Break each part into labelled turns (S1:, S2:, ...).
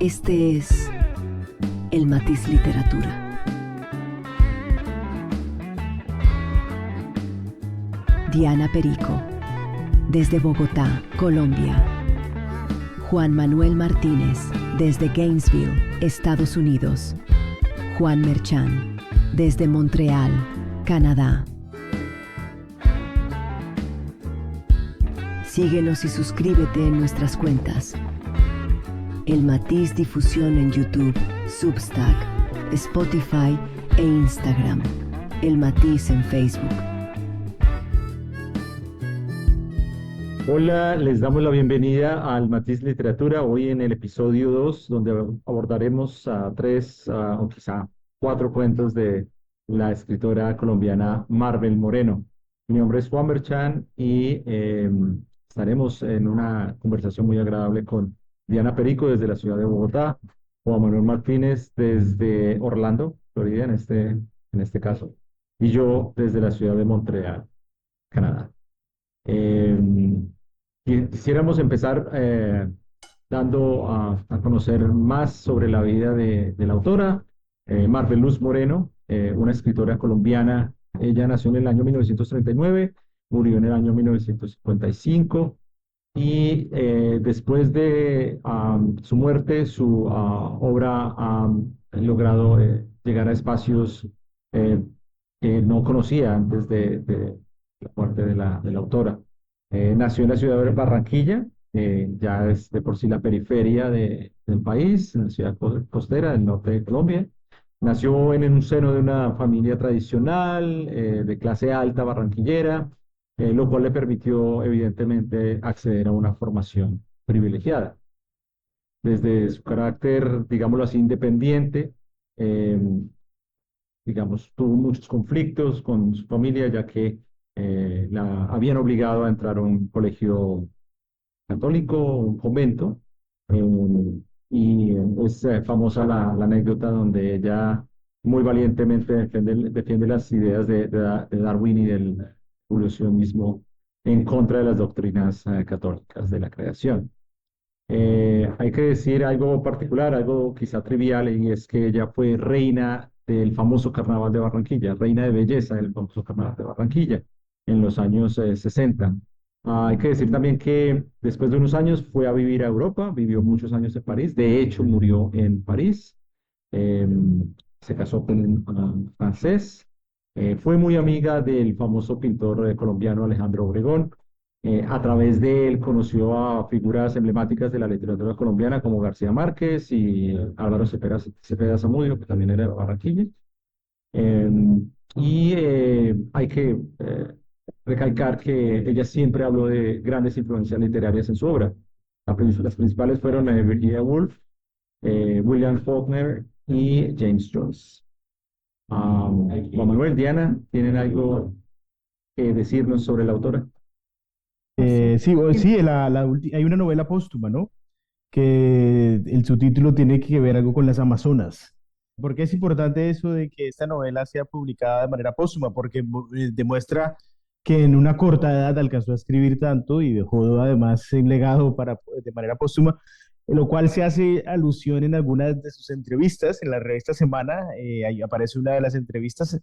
S1: Este es El Matiz Literatura. Diana Perico, desde Bogotá, Colombia. Juan Manuel Martínez, desde Gainesville, Estados Unidos. Juan Merchan, desde Montreal, Canadá. Síguenos y suscríbete en nuestras cuentas. El Matiz Difusión en YouTube, Substack, Spotify e Instagram. El Matiz en Facebook.
S2: Hola, les damos la bienvenida al Matiz Literatura, hoy en el episodio 2, donde abordaremos tres o quizá 4 cuentos de la escritora colombiana Marvel Moreno. Mi nombre es Juan Merchan y estaremos en una conversación muy agradable con Diana Perico desde la ciudad de Bogotá, Juan Manuel Martínez desde Orlando, Florida en este caso, y yo desde la ciudad de Montreal, Canadá. Eh, Quisiéramos empezar dando a conocer más sobre la vida de la autora, Marvel Luz Moreno, una escritora colombiana. Ella nació en el año 1939, murió en el año 1955 y después de su muerte, su obra ha logrado llegar a espacios que no conocía antes de la muerte de la autora. Nació en la ciudad de Barranquilla, ya es de por sí la periferia del país, en la ciudad costera del norte de Colombia. Nació en un seno de una familia tradicional, de clase alta barranquillera, lo cual le permitió evidentemente acceder a una formación privilegiada. Desde su carácter, digámoslo así, independiente, eh, digamos, tuvo muchos conflictos con su familia, ya que la habían obligado a entrar a un colegio católico, un convento, y es famosa la anécdota donde ella muy valientemente defiende las ideas de Darwin y del evolucionismo en contra de las doctrinas católicas de la creación. Hay que decir algo particular, algo quizá trivial, y es que ella fue reina del famoso Carnaval de Barranquilla, reina de belleza del famoso Carnaval de Barranquilla en los años 60. Hay que decir también que después de unos años fue a vivir a Europa, vivió muchos años en París, de hecho murió en París. Eh, Se casó con un francés. Fue muy amiga del famoso pintor colombiano Alejandro Obregón. A través de él conoció a figuras emblemáticas de la literatura colombiana como García Márquez y Álvaro Cepeda Zamudio, que también era de Barranquilla. Eh, Hay que recalcar que ella siempre habló de grandes influencias literarias en su obra. Las principales fueron Virginia Woolf, William Faulkner y James Joyce. Juan Manuel, Diana, ¿tienen algo que decirnos sobre la autora?
S3: Sí, hay una novela póstuma, ¿no? Que el subtítulo tiene que ver algo con las Amazonas. ¿Por qué es importante eso de que esta novela sea publicada de manera póstuma? Porque demuestra que en una corta edad alcanzó a escribir tanto y dejó además un legado de manera póstuma, lo cual se hace alusión en algunas de sus entrevistas. En la revista Semana, ahí aparece una de las entrevistas.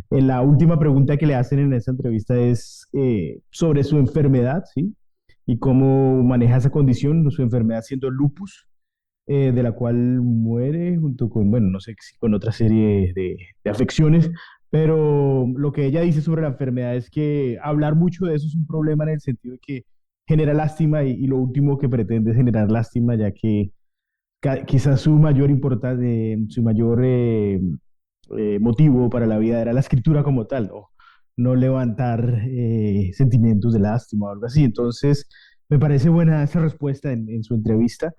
S3: La última pregunta que le hacen en esa entrevista es sobre su enfermedad, ¿sí? Y cómo maneja esa condición, su enfermedad siendo lupus, de la cual muere junto con, bueno, no sé si con otra serie de afecciones, pero lo que ella dice sobre la enfermedad es que hablar mucho de eso es un problema en el sentido de que genera lástima y lo último que pretende es generar lástima, ya que quizás su mayor motivo para la vida era la escritura como tal, ¿no? No levantar sentimientos de lástima o algo así. Entonces, me parece buena esa respuesta en su entrevista.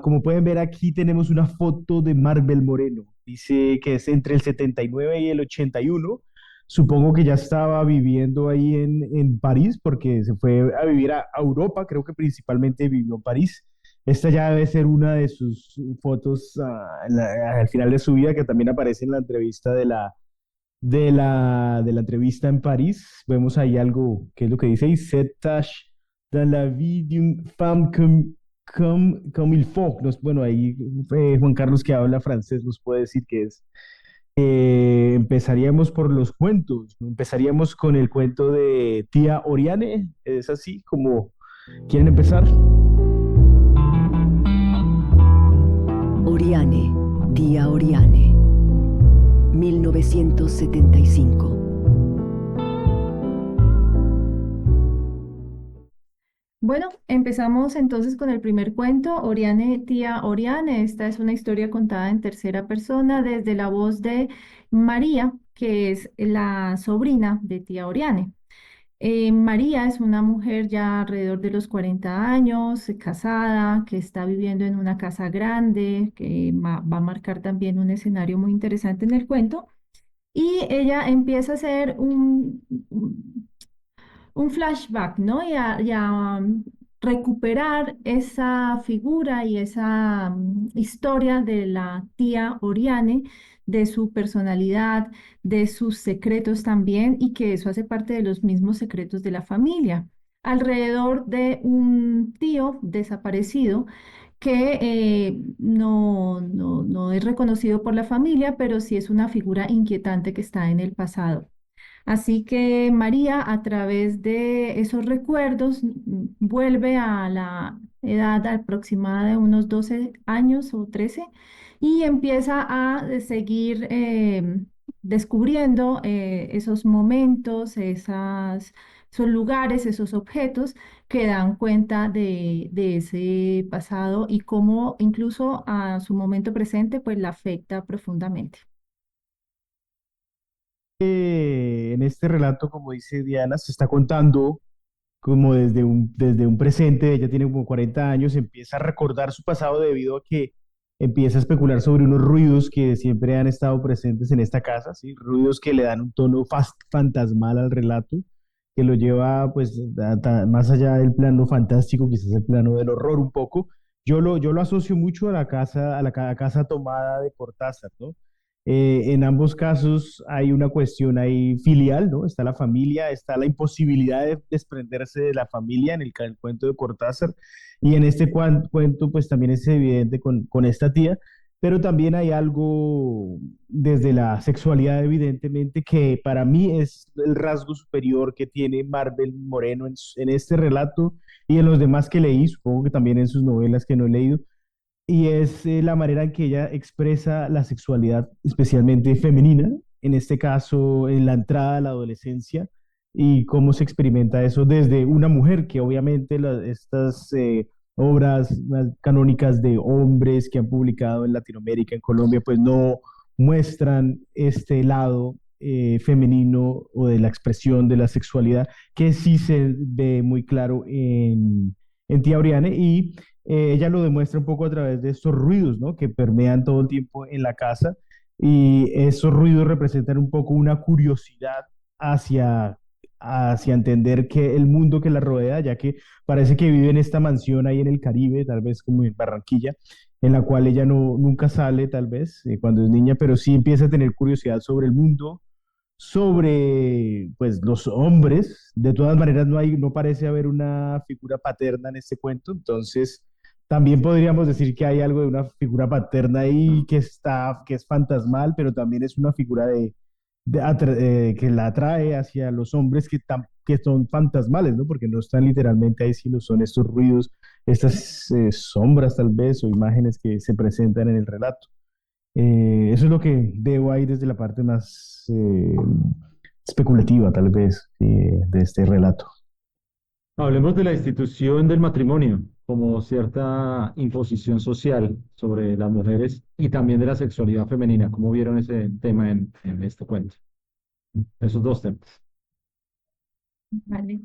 S3: Como pueden ver aquí tenemos una foto de Marvel Moreno. Dice que es entre el 79 y el 81. Supongo que ya estaba viviendo ahí en París porque se fue a vivir a Europa. Creo que principalmente vivió en París. Esta ya debe ser una de sus fotos al final de su vida, que también aparece en la entrevista de la entrevista en París. Vemos ahí algo que es lo que dice ahí, C'est tâche dans la vie d'une femme Comme il faut. Bueno, ahí Juan Carlos, que habla francés, nos puede decir qué es. Empezaríamos por los cuentos, ¿no? Empezaríamos con el cuento de Tía Oriane. ¿Es así como quieren empezar?
S1: Oriane, tía Oriane, 1975.
S4: Bueno, empezamos entonces con el primer cuento, Oriane, tía Oriane. Esta es una historia contada en tercera persona desde la voz de María, que es la sobrina de tía Oriane. María es una mujer ya alrededor de los 40 años, casada, que está viviendo en una casa grande, que va a marcar también un escenario muy interesante en el cuento. Y ella empieza a hacer un flashback, ¿no? Y a recuperar esa figura y esa historia de la tía Oriane, de su personalidad, de sus secretos también, y que eso hace parte de los mismos secretos de la familia, alrededor de un tío desaparecido que no es reconocido por la familia, pero sí es una figura inquietante que está en el pasado. Así que María, a través de esos recuerdos, vuelve a la edad aproximada de unos 12 años o 13 y empieza a seguir descubriendo esos momentos, esos lugares, esos objetos que dan cuenta de ese pasado y cómo incluso a su momento presente pues la afecta profundamente.
S3: En este relato, como dice Diana, se está contando como desde un presente. Ella tiene como 40 años, empieza a recordar su pasado debido a que empieza a especular sobre unos ruidos que siempre han estado presentes en esta casa, ¿sí? Ruidos que le dan un tono fantasmal al relato, que lo lleva pues más allá del plano fantástico, quizás el plano del horror un poco. Yo lo asocio mucho a la casa, a la casa tomada de Cortázar, ¿no? En ambos casos hay una cuestión ahí filial, ¿no? Está la familia, está la imposibilidad de desprenderse de la familia en el cuento de Cortázar, y en este cuento pues también es evidente con esta tía, pero también hay algo desde la sexualidad, evidentemente, que para mí es el rasgo superior que tiene Marvel Moreno en este relato y en los demás que leí, supongo que también en sus novelas que no he leído, y es la manera en que ella expresa la sexualidad, especialmente femenina, en este caso en la entrada a la adolescencia, y cómo se experimenta eso desde una mujer, que obviamente estas obras más canónicas de hombres que han publicado en Latinoamérica, en Colombia, pues no muestran este lado femenino o de la expresión de la sexualidad, que sí se ve muy claro en Tía Oriane, y ella lo demuestra un poco a través de estos ruidos, ¿no? Que permean todo el tiempo en la casa, y esos ruidos representan un poco una curiosidad hacia, hacia entender que el mundo que la rodea, ya que parece que vive en esta mansión ahí en el Caribe, tal vez como en Barranquilla, en la cual ella nunca sale, tal vez, cuando es niña, pero sí empieza a tener curiosidad sobre el mundo, sobre pues los hombres. De todas maneras no parece haber una figura paterna en este cuento, entonces también podríamos decir que hay algo de una figura paterna ahí que es fantasmal, pero también es una figura que la atrae hacia los hombres que son fantasmales, ¿no? Porque no están literalmente ahí, sino son estos ruidos, estas sombras tal vez o imágenes que se presentan en el relato. Eso es lo que veo ahí desde la parte más especulativa, tal vez, de este relato.
S2: Hablemos de la institución del matrimonio como cierta imposición social sobre las mujeres y también de la sexualidad femenina. ¿Cómo vieron ese tema en este cuento? Esos dos temas.
S4: Vale.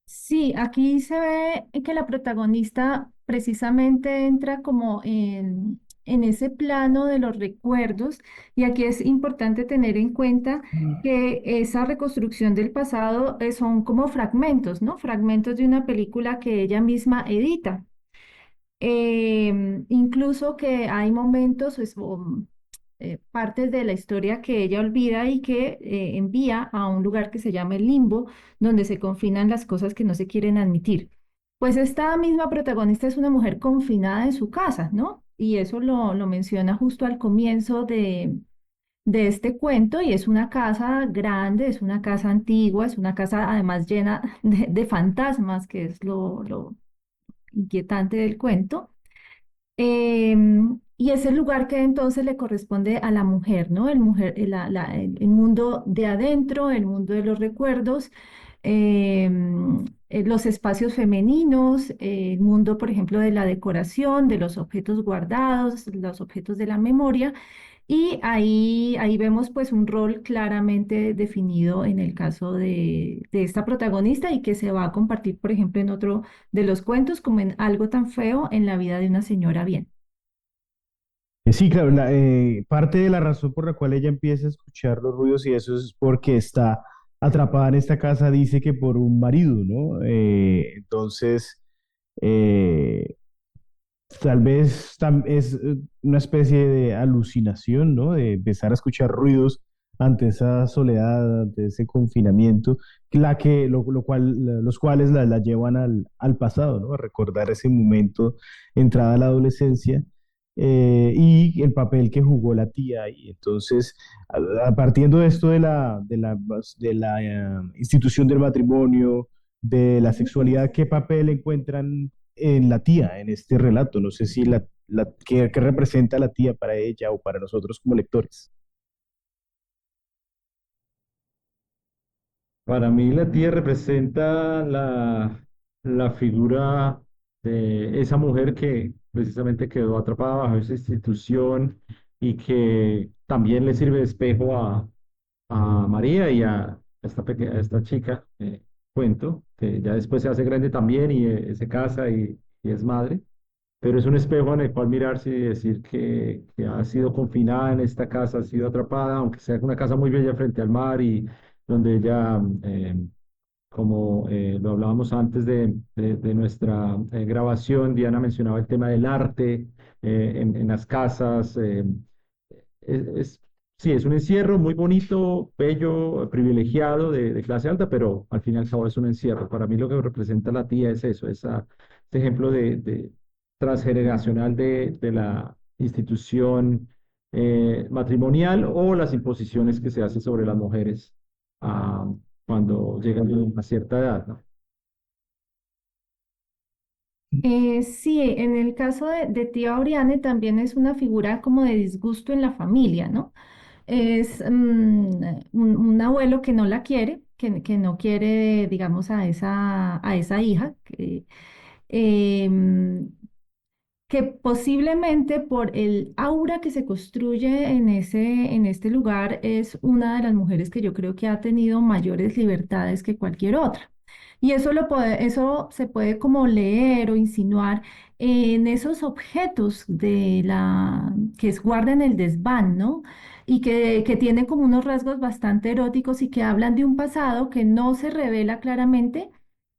S4: Sí, aquí se ve que la protagonista precisamente entra como en ese plano de los recuerdos, y aquí es importante tener en cuenta que esa reconstrucción del pasado son como fragmentos, ¿no? Fragmentos de una película que ella misma edita. Incluso que hay momentos partes de la historia que ella olvida y que envía a un lugar que se llama el limbo, donde se confinan las cosas que no se quieren admitir. Pues esta misma protagonista es una mujer confinada en su casa, ¿no? Y eso lo menciona justo al comienzo de este cuento y es una casa grande, es una casa antigua, es una casa además llena de fantasmas, que es lo inquietante del cuento. Y es el lugar que entonces le corresponde a la mujer, ¿no? El mundo de adentro, el mundo de los recuerdos, los espacios femeninos, el mundo, por ejemplo, de la decoración, de los objetos guardados, los objetos de la memoria. Y ahí vemos pues un rol claramente definido en el caso de esta protagonista y que se va a compartir, por ejemplo, en otro de los cuentos como en Algo tan feo en la vida de una señora bien.
S3: Sí, claro, parte de la razón por la cual ella empieza a escuchar los ruidos y eso es porque está atrapada en esta casa, dice que por un marido, ¿no? Entonces, eh, tal vez es una especie de alucinación, ¿no? De empezar a escuchar ruidos ante esa soledad, ante ese confinamiento, los cuales la llevan al pasado, ¿no? A recordar ese momento, entrada a la adolescencia, y el papel que jugó la tía. Y entonces, partiendo de esto de la institución del matrimonio, de la sexualidad, ¿qué papel encuentran en la tía, en este relato? No sé si ¿qué representa la tía para ella o para nosotros como lectores?
S2: Para mí la tía representa la figura de esa mujer que precisamente quedó atrapada bajo esa institución y que también le sirve de espejo a María y a a esta chica, cuento, que ya después se hace grande también y se casa y es madre, pero es un espejo en el cual mirarse y decir que ha sido confinada en esta casa, ha sido atrapada, aunque sea una casa muy bella frente al mar y donde ella, como lo hablábamos antes de nuestra grabación, Diana mencionaba el tema del arte en las casas. Sí, es un encierro muy bonito, bello, privilegiado de clase alta, pero al fin y al cabo es un encierro. Para mí lo que representa la tía es eso, este ejemplo de transgeneracional de la institución matrimonial o las imposiciones que se hacen sobre las mujeres ah, cuando llegan a una cierta edad, ¿no?
S4: Sí, en el caso de tía Oriane también es una figura como de disgusto en la familia, ¿no? Es un abuelo que no la quiere, que no quiere, digamos, a esa hija, em, que posiblemente por el aura que se construye en este lugar es una de las mujeres que yo creo que ha tenido mayores libertades que cualquier otra. Y eso se puede como leer o insinuar en esos objetos que guardan el desván, ¿no? Y que tienen como unos rasgos bastante eróticos y que hablan de un pasado que no se revela claramente,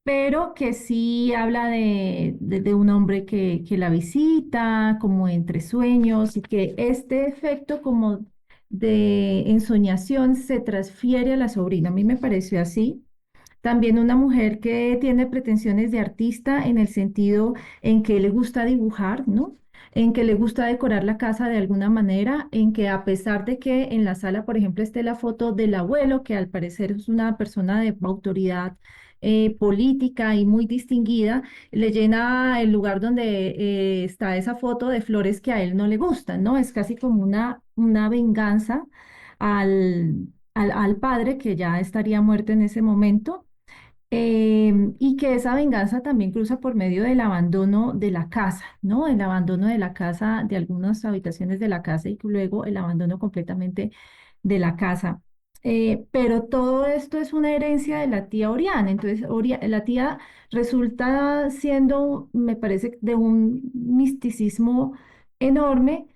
S4: pero que sí habla de un hombre que la visita, como entre sueños, y que este efecto como de ensoñación se transfiere a la sobrina. A mí me pareció así. También una mujer que tiene pretensiones de artista en el sentido en que le gusta dibujar, ¿no? En que le gusta decorar la casa de alguna manera, en que a pesar de que en la sala, por ejemplo, esté la foto del abuelo, que al parecer es una persona de autoridad política y muy distinguida, le llena el lugar donde está esa foto de flores que a él no le gustan, ¿no? Es casi como una venganza al padre que ya estaría muerto en ese momento, y que esa venganza también cruza por medio del abandono de la casa, ¿no? El abandono de la casa, de algunas habitaciones de la casa y luego el abandono completamente de la casa. Pero todo esto es una herencia de la tía Oriana. Entonces, la tía resulta siendo, me parece, de un misticismo enorme,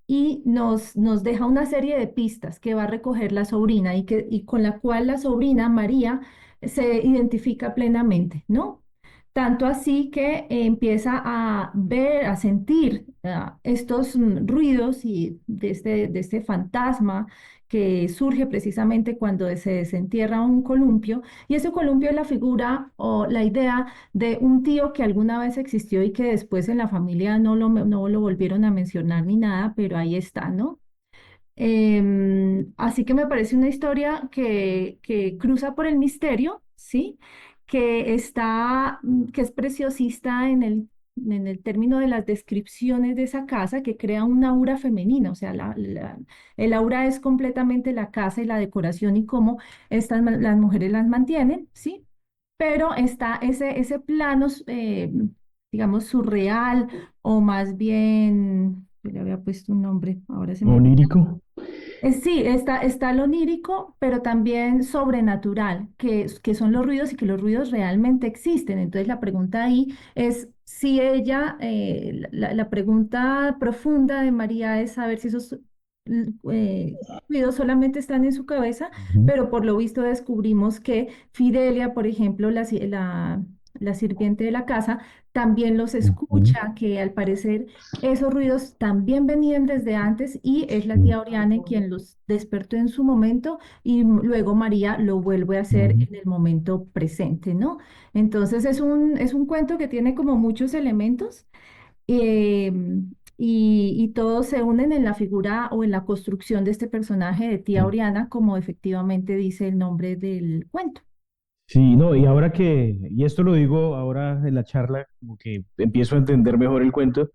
S4: y nos deja una serie de pistas que va a recoger la sobrina y con la cual la sobrina María se identifica plenamente, ¿no? Tanto así que empieza a ver, a sentir estos ruidos y de este fantasma que surge precisamente cuando se desentierra un columpio, y ese columpio es la figura o la idea de un tío que alguna vez existió y que después en la familia no lo volvieron a mencionar ni nada, pero ahí está, ¿no? Así que me parece una historia que cruza por el misterio, ¿sí? Que es preciosista en el término de las descripciones de esa casa, que crea un aura femenina, o sea, el aura es completamente la casa y la decoración y cómo las mujeres las mantienen, ¿sí? Pero está ese plano, digamos, surreal o más bien, yo le había puesto un nombre, ahora se me olvida.
S3: Onírico.
S4: Sí, está lo onírico, pero también sobrenatural, que son los ruidos y que los ruidos realmente existen. Entonces la pregunta ahí es si ella, la pregunta profunda de María es saber si esos ruidos solamente están en su cabeza,
S3: Ujú,
S4: pero por lo visto descubrimos que Fidelia, por ejemplo, la sirviente de la casa, también los
S3: ujú,
S4: escucha, que al parecer esos ruidos también venían desde antes y es la
S3: sí,
S4: tía Oriane quien los despertó en su momento y luego María lo vuelve a hacer
S3: ujú.
S4: en el momento presente, ¿no? Entonces es un cuento que tiene como muchos elementos eh, y todos se unen en la figura o en la construcción de este personaje de tía Oriana, como efectivamente dice el nombre del cuento.
S3: Sí, no, y ahora y esto lo digo ahora en la charla, como que empiezo a entender mejor el cuento,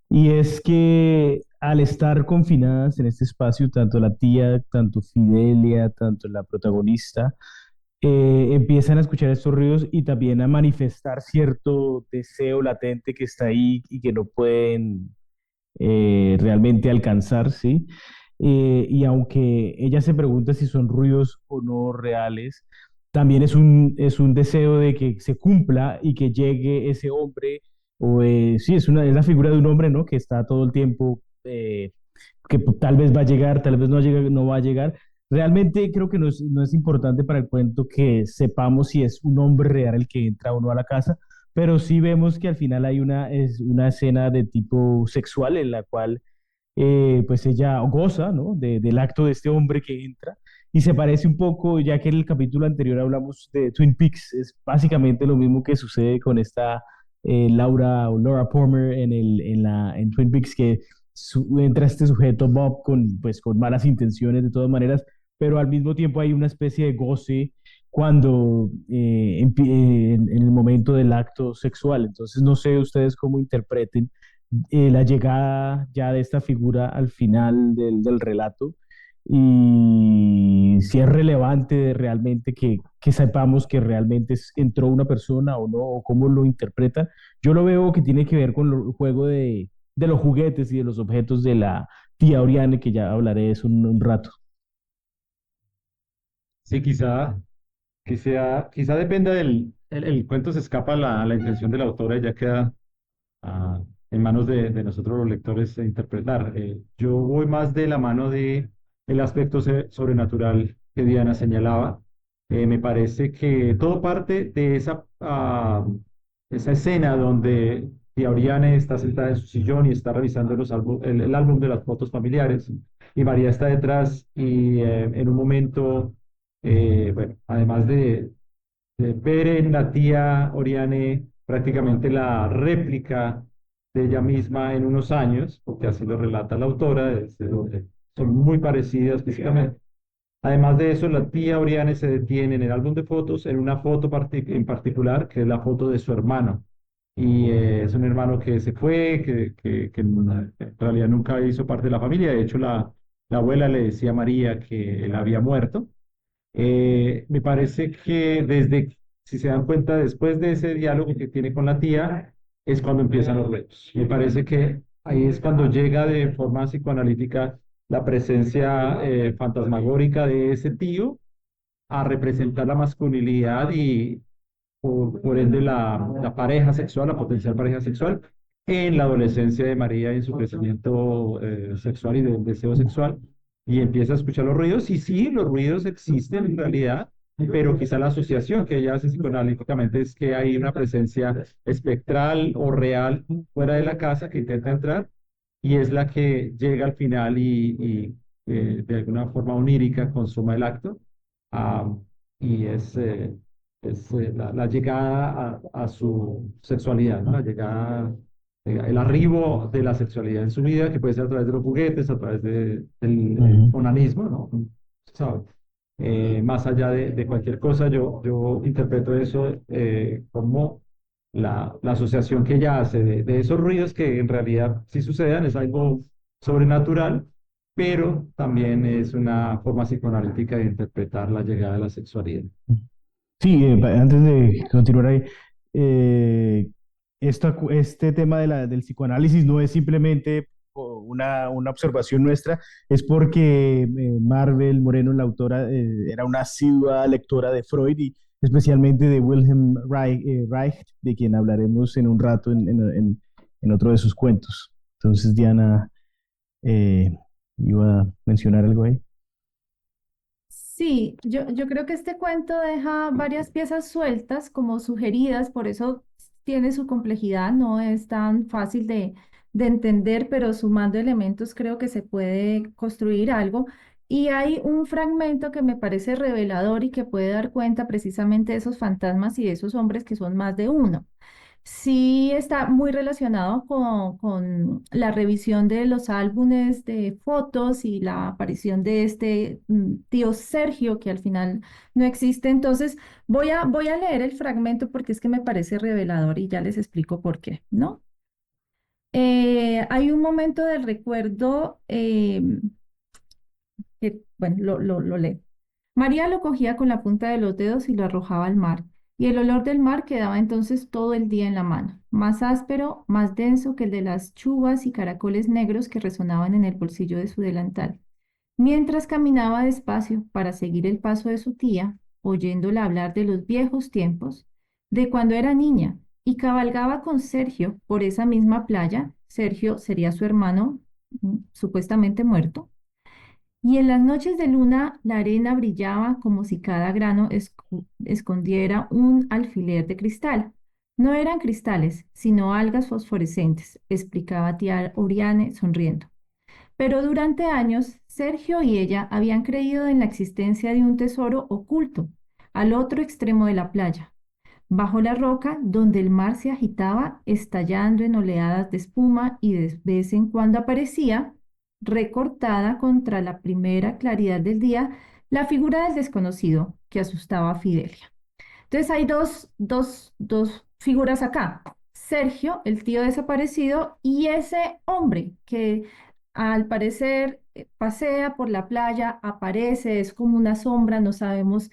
S3: y es que al estar confinadas en este espacio, tanto la tía, tanto Fidelia, tanto la protagonista, empiezan a escuchar estos ruidos y también a manifestar cierto deseo latente que está ahí y que no pueden realmente alcanzar, ¿sí? Y aunque ella se pregunta si son ruidos o no reales, también es un deseo de que se cumpla y que llegue ese hombre, sí, es la figura de un hombre, ¿no? Que está todo el tiempo, que tal vez va a llegar, tal vez no, no va a llegar. Realmente creo que no es importante para el cuento que sepamos si es un hombre real el que entra o no a la casa, pero sí vemos que al final hay es una escena de tipo sexual en la cual pues ella goza, ¿no? Del acto de este hombre que entra y se parece un poco, ya que en el capítulo anterior hablamos de Twin Peaks, es básicamente lo mismo que sucede con esta Laura o Laura Palmer en Twin Peaks, que entra este sujeto Bob pues, con malas intenciones de todas maneras, pero al mismo tiempo hay una especie de goce cuando en el momento del acto sexual. Entonces, no sé ustedes cómo interpreten la llegada ya de esta figura al final del relato y si es relevante realmente que sepamos que realmente entró una persona o no, o cómo lo interpretan. Yo lo veo que tiene que ver con el juego de los juguetes y de los objetos de la tía Oriane, que ya hablaré de eso un rato.
S2: Sí, quizá dependa el cuento se escapa a la intención de la autora y ya queda en manos de nosotros los lectores interpretar. Yo voy más de la mano de el aspecto sobrenatural que Diana señalaba. Me parece que todo parte de esa escena donde Tía Oriane está sentada en su sillón y está revisando el álbum de las fotos familiares y María está detrás y en un momento, bueno, además de ver en la tía Oriane prácticamente la réplica de ella misma en unos años, porque así lo relata la autora, son muy parecidas físicamente. Además de eso, la tía Oriane se detiene en el álbum de fotos en una foto en particular, que es la foto de su hermano. Y es un hermano que se fue, que en realidad nunca hizo parte de la familia. De hecho, la abuela le decía a María que él había muerto. Me parece que si se dan cuenta, después de ese diálogo que tiene con la tía, es cuando empiezan los retos. Me parece que ahí es cuando llega de forma psicoanalítica la presencia fantasmagórica de ese tío a representar la masculinidad y por ende la pareja sexual, la potencial pareja sexual en la adolescencia de María y en su crecimiento sexual y del deseo sexual. Y empieza a escuchar los ruidos, y sí, los ruidos existen en realidad, pero quizá la asociación que ella hace psicoanalíticamente es que hay una presencia espectral o real fuera de la casa que intenta entrar y es la que llega al final de alguna forma onírica consuma el acto. Ah, y es la llegada a su sexualidad, ¿no? La llegada, el arribo de la sexualidad en su vida, que puede ser a través de los juguetes, a través del
S3: Ujú.
S2: onanismo, ¿no? ¿Sabe? Más allá de cualquier cosa, yo interpreto eso como la asociación que ella hace de esos ruidos que en realidad sí sucedan, es algo sobrenatural, pero también es una forma psicoanalítica de interpretar la llegada de la sexualidad.
S3: Sí, antes de continuar ahí, eh, este tema de del psicoanálisis no es simplemente una observación nuestra, es porque Marvel Moreno, la autora, era una asidua lectora de Freud y especialmente de Wilhelm Reich, de quien hablaremos en un rato en otro de sus cuentos. Entonces, Diana, eh, iba a mencionar algo ahí.
S4: Sí, yo creo que este cuento deja varias piezas sueltas como sugeridas, por eso tiene su complejidad, no es tan fácil de entender, pero sumando elementos creo que se puede construir algo. Y hay un fragmento que me parece revelador y que puede dar cuenta precisamente de esos fantasmas y de esos hombres que son más de uno. Sí, está muy relacionado con la revisión de los álbumes de fotos y la aparición de este tío Sergio, que al final no existe. Entonces, voy a leer el fragmento porque es que me parece revelador y ya les explico por qué, ¿no? Hay un momento del recuerdo que, bueno, lo leo. María lo cogía con la punta de los dedos y lo arrojaba al mar, y el olor del mar quedaba entonces todo el día en la mano, más áspero, más denso que el de las chuvas y caracoles negros que resonaban en el bolsillo de su delantal. Mientras caminaba despacio para seguir el paso de su tía, oyéndola hablar de los viejos tiempos, de cuando era niña, y cabalgaba con Sergio por esa misma playa. Sergio sería su hermano, supuestamente muerto, y en las noches de luna la arena brillaba como si cada grano escondiera un alfiler de cristal. No eran cristales, sino algas fosforescentes, explicaba tía Oriane sonriendo. Pero durante años, Sergio y ella habían creído en la existencia de un tesoro oculto al otro extremo de la playa, bajo la roca donde el mar se agitaba, estallando en oleadas de espuma y de vez en cuando aparecía, recortada contra la primera claridad del día, la figura del desconocido que asustaba a Fidelia. Entonces hay dos figuras acá. Sergio, el tío desaparecido, y ese hombre que al parecer pasea por la playa, aparece, es como una sombra, no sabemos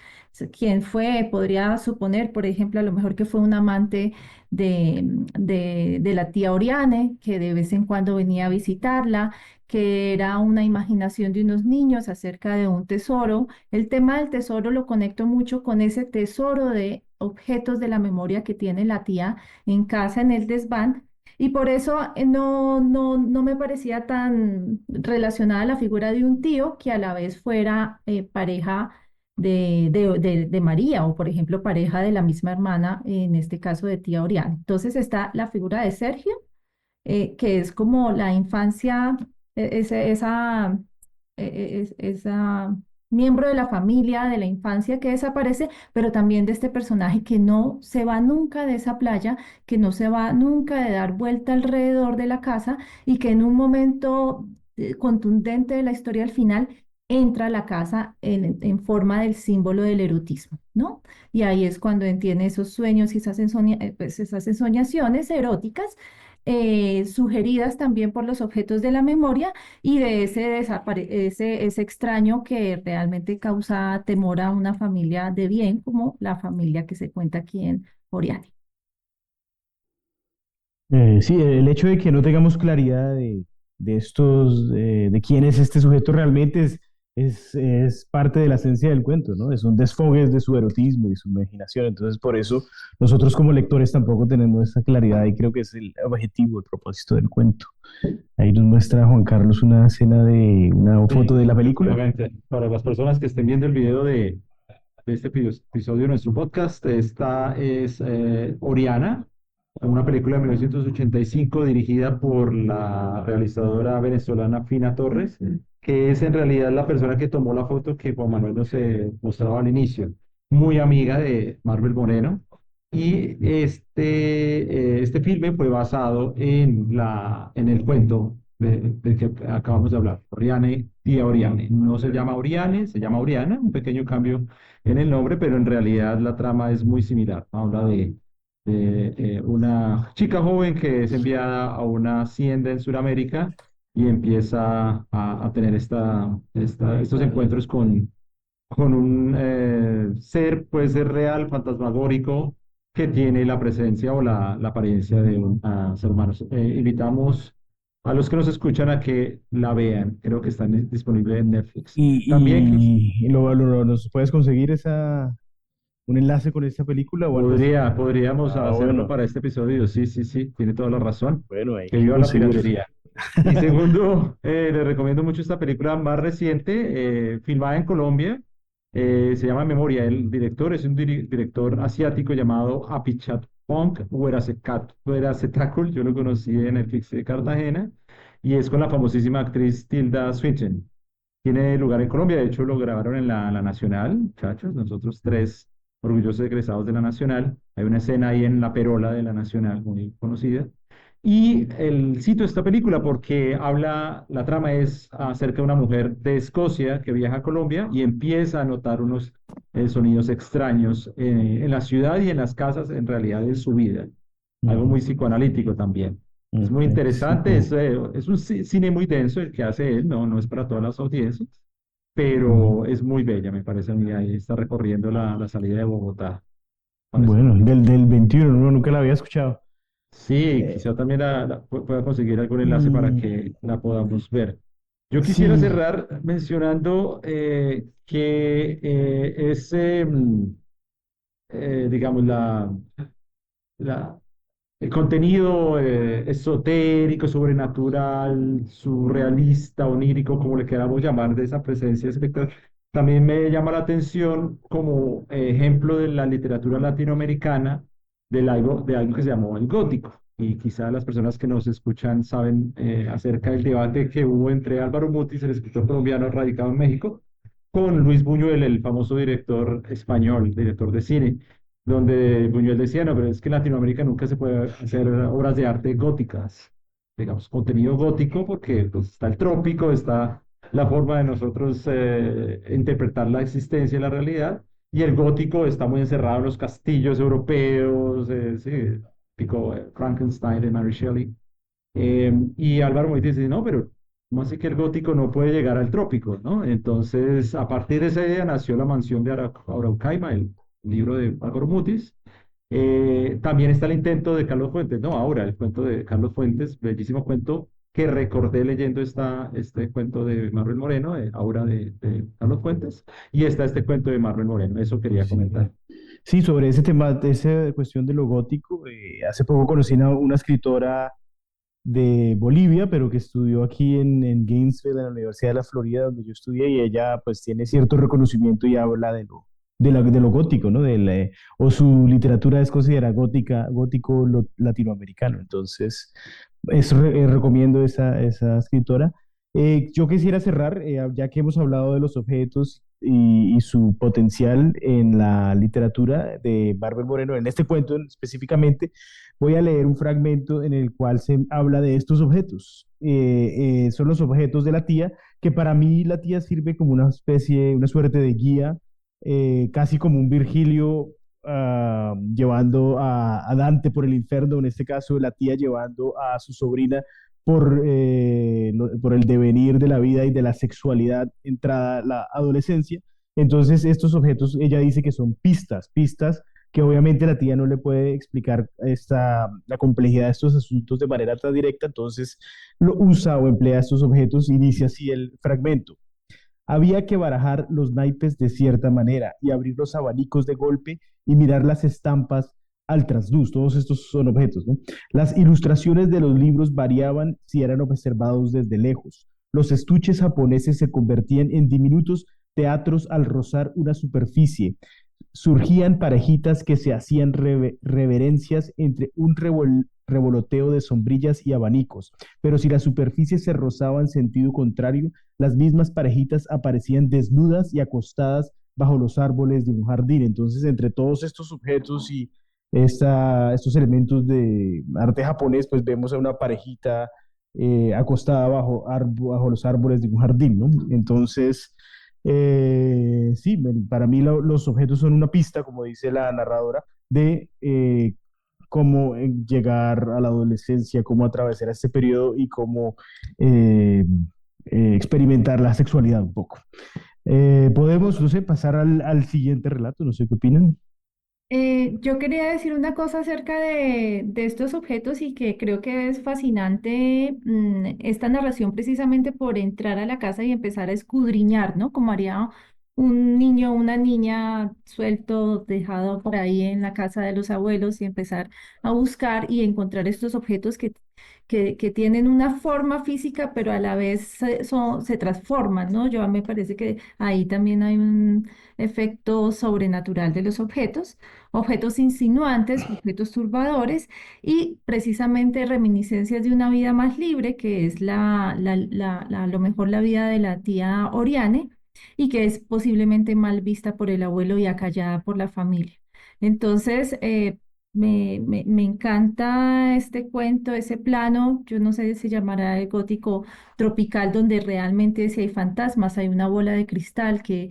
S4: quién fue, podría suponer, por ejemplo, a lo mejor que fue un amante de la tía Oriane, que de vez en cuando venía a visitarla, que era una imaginación de unos niños acerca de un tesoro. El tema del tesoro lo conecto mucho con ese tesoro de objetos de la memoria que tiene la tía en casa en el desván. Y por eso no me parecía tan relacionada la figura de un tío que a la vez fuera pareja de María o, por ejemplo, pareja de la misma hermana, en este caso de tía Oriana. Entonces está la figura de Sergio, que es como la infancia, esa miembro de la familia, de la infancia que desaparece, pero también de este personaje que no se va nunca de esa playa, que no se va nunca de dar vuelta alrededor de la casa y que en un momento contundente de la historia al final entra a la casa en forma del símbolo del erotismo, ¿no? Y ahí es cuando entiende esos sueños y pues esas ensoñaciones eróticas sugeridas también por los objetos de la memoria y de ese extraño que realmente causa temor a una familia de bien, como la familia que se cuenta aquí en Oriane.
S3: Sí, el hecho de que no tengamos claridad de quién es este sujeto realmente es parte de la esencia del cuento, ¿no? Son desfogues de su erotismo y su imaginación. Entonces, por eso nosotros como lectores tampoco tenemos esa claridad y creo que es el objetivo, el propósito del cuento. Ahí nos muestra Juan Carlos una escena de una
S2: Sí,
S3: foto de la película.
S2: efectivamente. Para las personas que estén viendo el video de este episodio de nuestro podcast, esta es Oriana, una película de 1985 dirigida por la realizadora venezolana Fina Torres, que es en realidad la persona que tomó la foto que Juan Manuel nos mostraba al inicio, muy amiga de Marvel Moreno. Y este filme fue basado en el cuento del que acabamos de hablar, Oriane y Oriane. No se llama Oriane, se llama Oriana, un pequeño cambio en el nombre, pero en realidad la trama es muy similar. Habla de una chica joven que es enviada a una hacienda en Sudamérica y empieza a tener estos encuentros con un ser, puede ser real, fantasmagórico, que tiene la presencia o la apariencia de un ser humano. Invitamos a los que nos escuchan a que la vean. Creo que está disponible en Netflix. También
S3: ¿Nos puedes conseguir un enlace con esta película o algo así?
S2: podríamos
S3: Ah,
S2: hacerlo
S3: bueno,
S2: para este episodio. Sí, sí, sí, tiene toda la razón.
S3: bueno, hay
S2: Que
S3: que
S2: viva la
S3: conseguir.
S2: piratería. Y segundo, le recomiendo mucho esta película más reciente, filmada en Colombia. Se llama Memoria. El director es un director asiático llamado Apichatpong Weerasethakul. Yo lo conocí en Netflix de Cartagena y es con la famosísima actriz Tilda Swinton. Tiene lugar en Colombia, de hecho lo grabaron en la Nacional, muchachos, nosotros tres orgullosos egresados de la Nacional. Hay una escena ahí en la perola de la Nacional muy conocida. Y cito esta película porque la trama es acerca de una mujer de Escocia que viaja a Colombia y empieza a notar unos sonidos extraños en la ciudad y en las casas, en realidad en su vida. Algo muy psicoanalítico también. Es muy
S3: Ok, sí,
S2: interesante, es un cine muy denso el que hace él, no es para todas las audiencias, pero es muy bella, me parece a mí. Ahí está recorriendo la salida de Bogotá. Parece muy
S3: bueno,
S2: linda.
S3: del 21, no, nunca la había escuchado.
S2: Sí,
S3: Eh,
S2: quizá también pueda conseguir algún enlace para
S3: mm,
S2: que la podamos ver. Yo quisiera
S3: sí,
S2: cerrar mencionando que digamos, la, el contenido esotérico, sobrenatural, surrealista, onírico, como le queramos llamar, de esa presencia espectral, también me llama la atención como ejemplo de la literatura latinoamericana de algo que se llamó el gótico. Y quizá las personas que nos escuchan saben acerca del debate que hubo entre Álvaro Mutis, el escritor colombiano radicado en México, con Luis Buñuel, el famoso director español, director de cine, donde Buñuel decía, no, pero es que en Latinoamérica nunca se puede hacer obras de arte góticas, digamos, contenido gótico, porque pues, está el trópico, está la forma de nosotros interpretar la existencia y la realidad, y el gótico está muy encerrado en los castillos europeos, sí, tipo Frankenstein de Mary Shelley. Y Álvaro Mutis dice, no, pero ¿cómo así que el gótico no puede llegar al trópico, ¿no? Entonces, a partir de esa idea nació La Mansión de Araucaima, el libro de Álvaro Mutis. También está el intento de Carlos Fuentes, no, ahora el cuento de Carlos Fuentes, bellísimo cuento que recordé leyendo este cuento de Manuel Moreno, Aura de Carlos Fuentes, y está este cuento de Manuel Moreno, eso quería
S3: sí.
S2: comentar.
S3: Sí, sobre ese tema, de esa cuestión de lo gótico, hace poco conocí una escritora de Bolivia, pero que estudió aquí en Gainesville, en la Universidad de la Florida, donde yo estudié, y ella pues tiene cierto reconocimiento y habla de lo gótico, ¿no? O su literatura es considerada gótico latinoamericano. Entonces, recomiendo esa escritora. Yo quisiera cerrar, ya que hemos hablado de los objetos y su potencial en la literatura de Bárbara Moreno, en este cuento específicamente, voy a leer un fragmento en el cual se habla de estos objetos. Son los objetos de la tía, que para mí la tía sirve como una suerte de guía, casi como un Virgilio llevando a Dante por el infierno, en este caso la tía llevando a su sobrina por el devenir de la vida y de la sexualidad entrada la adolescencia. Entonces, estos objetos, ella dice que son pistas que obviamente la tía no le puede explicar la complejidad de estos asuntos de manera tan directa, entonces lo usa o emplea estos objetos y dice así el fragmento. Había que barajar los naipes de cierta manera y abrir los abanicos de golpe y mirar las estampas al trasluz. Todos estos son objetos, ¿no? Las ilustraciones de los libros variaban si eran observados desde lejos. Los estuches japoneses se convertían en diminutos teatros al rozar una superficie. surgían parejitas que se hacían reverencias entre un revoloteo de sombrillas y abanicos, pero si la superficie se rozaba en sentido contrario, las mismas parejitas aparecían desnudas y acostadas bajo los árboles de un jardín. Entonces, entre todos estos objetos y estos elementos de arte japonés, pues vemos a una parejita acostada bajo los árboles de un jardín, ¿no? Entonces, sí, para mí los objetos son una pista, como dice la narradora, de cómo llegar a la adolescencia, cómo atravesar este periodo y cómo eh, experimentar la sexualidad un poco. Podemos, no sé, pasar al siguiente relato, no sé qué opinan.
S4: Yo quería decir una cosa acerca de estos objetos y que creo que es fascinante esta narración precisamente por entrar a la casa y empezar a escudriñar, ¿no? Como haría un niño o una niña suelto, dejado por ahí en la casa de los abuelos y empezar a buscar y encontrar estos objetos que tienen una forma física, pero a la vez se transforman, ¿no? Yo me parece que ahí también hay un efecto sobrenatural de los objetos, objetos insinuantes, objetos turbadores y precisamente reminiscencias de una vida más libre, que es a lo mejor la vida de la tía Oriane y que es posiblemente mal vista por el abuelo y acallada por la familia. Entonces, me encanta este cuento, ese plano, yo no sé si se llamará el gótico tropical, donde realmente si hay fantasmas, hay una bola de cristal que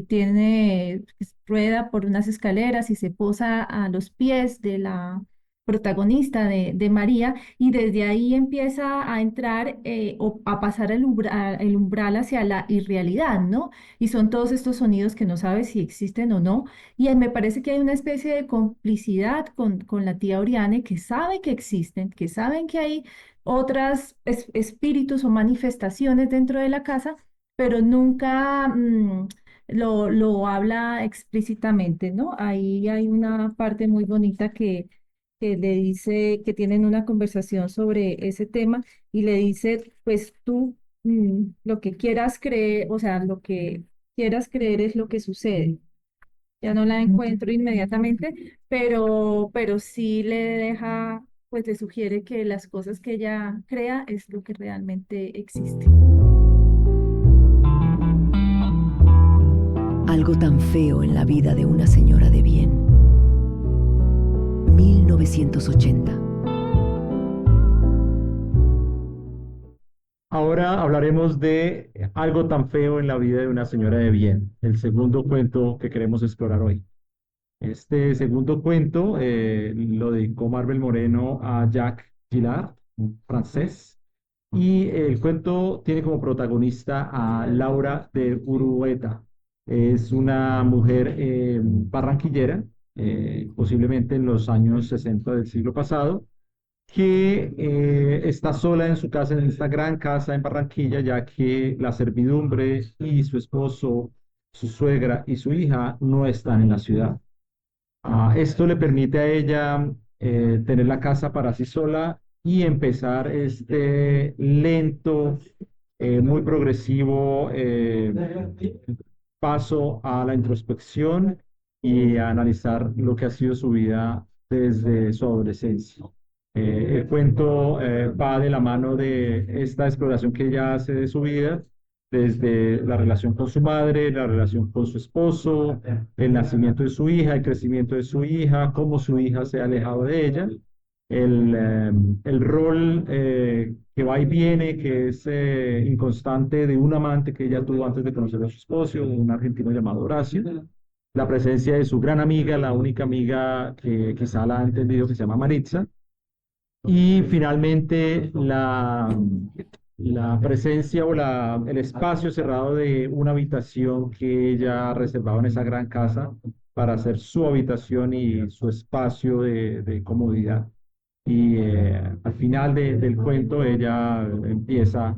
S4: tiene, que rueda por unas escaleras y se posa a los pies de la protagonista de María y desde ahí empieza a entrar o a pasar el umbral hacia la irrealidad, ¿no? Y son todos estos sonidos que no sabes si existen o no. Y me parece que hay una especie de complicidad con la tía Oriane que sabe que existen, que saben que hay otras espíritus o manifestaciones dentro de la casa, pero nunca lo habla explícitamente, ¿no? Ahí hay una parte muy bonita que le dice que tienen una conversación sobre ese tema y le dice, pues tú lo que quieras creer, o sea, lo que quieras creer es lo que sucede. Ya no la encuentro inmediatamente, pero sí le deja, pues le sugiere que las cosas que ella crea es lo que realmente existe.
S1: Algo tan feo en la vida de una señora de bien. 1980.
S2: Ahora hablaremos de algo tan feo en la vida de una señora de bien, el segundo cuento que queremos explorar hoy. Este segundo cuento lo dedicó Marvel Moreno a Jacques Gillard, un francés, y el cuento tiene como protagonista a Laura de Urueta. Es una mujer barranquillera, posiblemente en los años 60 del siglo pasado, que está sola en su casa, en esta gran casa en Barranquilla, ya que la servidumbre y su esposo, su suegra y su hija no están en la ciudad. Esto le permite a ella tener la casa para sí sola y empezar este lento, muy progresivo paso a la introspección y a analizar lo que ha sido su vida desde su adolescencia. El cuento va de la mano de esta exploración que ella hace de su vida, desde la relación con su madre, la relación con su esposo, el nacimiento de su hija, el crecimiento de su hija, cómo su hija se ha alejado de ella, el rol que va y viene, que es inconstante de un amante que ella tuvo antes de conocer a su esposo, un argentino llamado Horacio, la presencia de su gran amiga, la única amiga que quizá la ha entendido, que se llama Maritza, y finalmente la presencia o el espacio cerrado de una habitación que ella reservaba en esa gran casa para hacer su habitación y su espacio de comodidad. Y al final del cuento ella empieza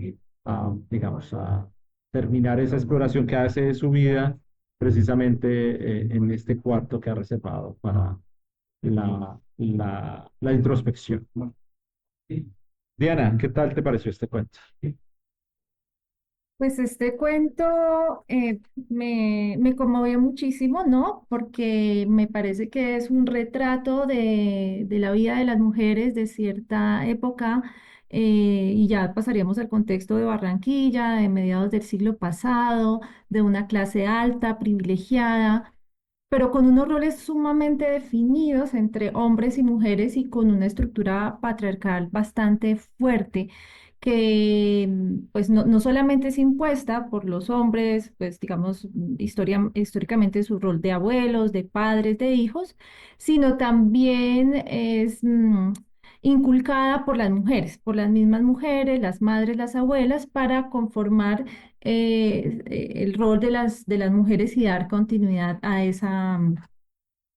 S2: digamos, a terminar esa exploración que hace de su vida precisamente en este cuarto que ha reservado para la introspección. Diana, ¿qué tal te pareció este cuento?
S4: Pues este cuento me conmovió muchísimo, ¿no? Porque me parece que es un retrato de la vida de las mujeres de cierta época, y ya pasaríamos al contexto de Barranquilla, de mediados del siglo pasado, de una clase alta, privilegiada, pero con unos roles sumamente definidos entre hombres y mujeres y con una estructura patriarcal bastante fuerte que pues no solamente es impuesta por los hombres, pues digamos históricamente su rol de abuelos, de padres, de hijos, sino también es inculcada por las mujeres, por las mismas mujeres, las madres, las abuelas, para conformar el rol de las mujeres y dar continuidad a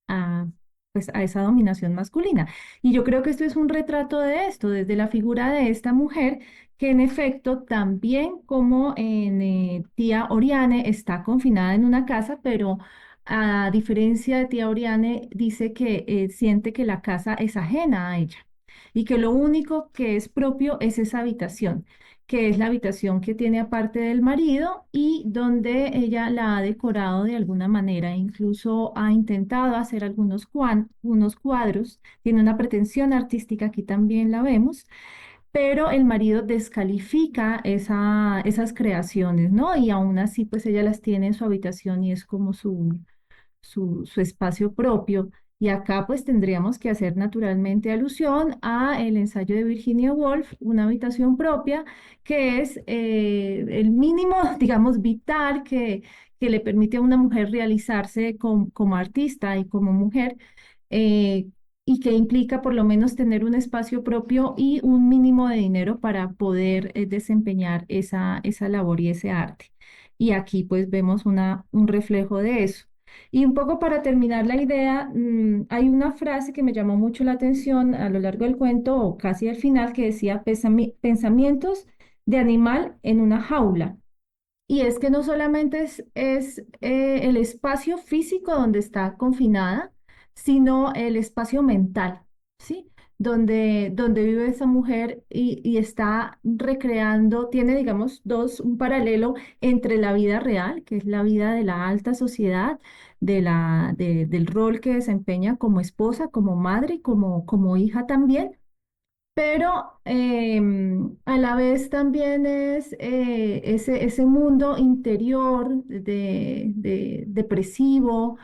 S4: a, pues, a esa dominación masculina. Y yo creo que esto es un retrato de esto, desde la figura de esta mujer, que en efecto también como en tía Oriane está confinada en una casa, pero a diferencia de tía Oriane, dice que siente que la casa es ajena a ella y que lo único que es propio es esa habitación, que es la habitación que tiene aparte del marido y donde ella la ha decorado de alguna manera, incluso ha intentado hacer unos cuadros, tiene una pretensión artística, aquí también la vemos, pero el marido descalifica esas creaciones, ¿no? Y aún así, pues ella las tiene en su habitación y es como su espacio propio. Y acá pues tendríamos que hacer naturalmente alusión a el ensayo de Virginia Woolf, Una habitación propia, que es el mínimo, digamos, vital que le permite a una mujer realizarse como artista y como mujer, eh, y que implica por lo menos tener un espacio propio y un mínimo de dinero para poder desempeñar esa labor y ese arte. Y aquí pues vemos un reflejo de eso. Y un poco para terminar la idea, hay una frase que me llamó mucho la atención a lo largo del cuento, o casi al final, que decía pensamientos de animal en una jaula. Y es que no solamente es el espacio físico donde está confinada, sino el espacio mental, ¿sí? Donde vive esa mujer y está recreando, tiene, digamos, un paralelo entre la vida real, que es la vida de la alta sociedad, del rol que desempeña como esposa, como madre y como hija también, pero a la vez también es ese mundo interior depresivo,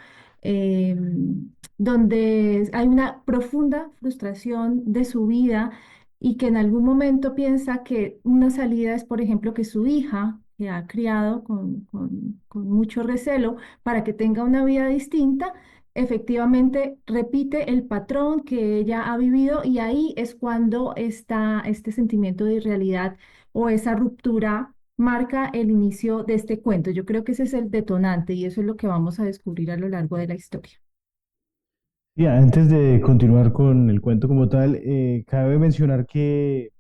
S4: donde hay una profunda frustración de su vida y que en algún momento piensa que una salida es, por ejemplo, que su hija, que ha criado con mucho recelo para que tenga una vida distinta, efectivamente repite el patrón que ella ha vivido y ahí es cuando está este sentimiento de irrealidad o esa ruptura marca el inicio de este cuento. Yo creo que ese es el detonante y eso es lo que vamos a descubrir a lo largo de la historia.
S3: Y antes de continuar con el cuento como tal, cabe mencionar que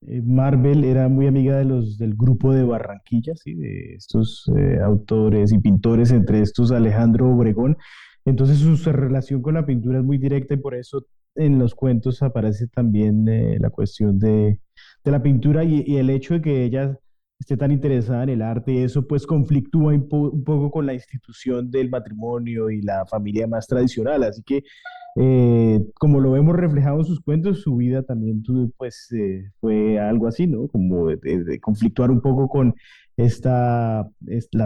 S3: Marvel era muy amiga del grupo de Barranquilla, ¿sí? De estos autores y pintores, entre estos Alejandro Obregón. Entonces su relación con la pintura es muy directa y por eso en los cuentos aparece también la cuestión de la pintura y el hecho de que ella esté tan interesada en el arte, y eso pues conflictúa un poco con la institución del matrimonio y la familia más tradicional. Así que como lo vemos reflejado en sus cuentos, su vida también pues, fue algo así, ¿no? Como de conflictuar un poco con la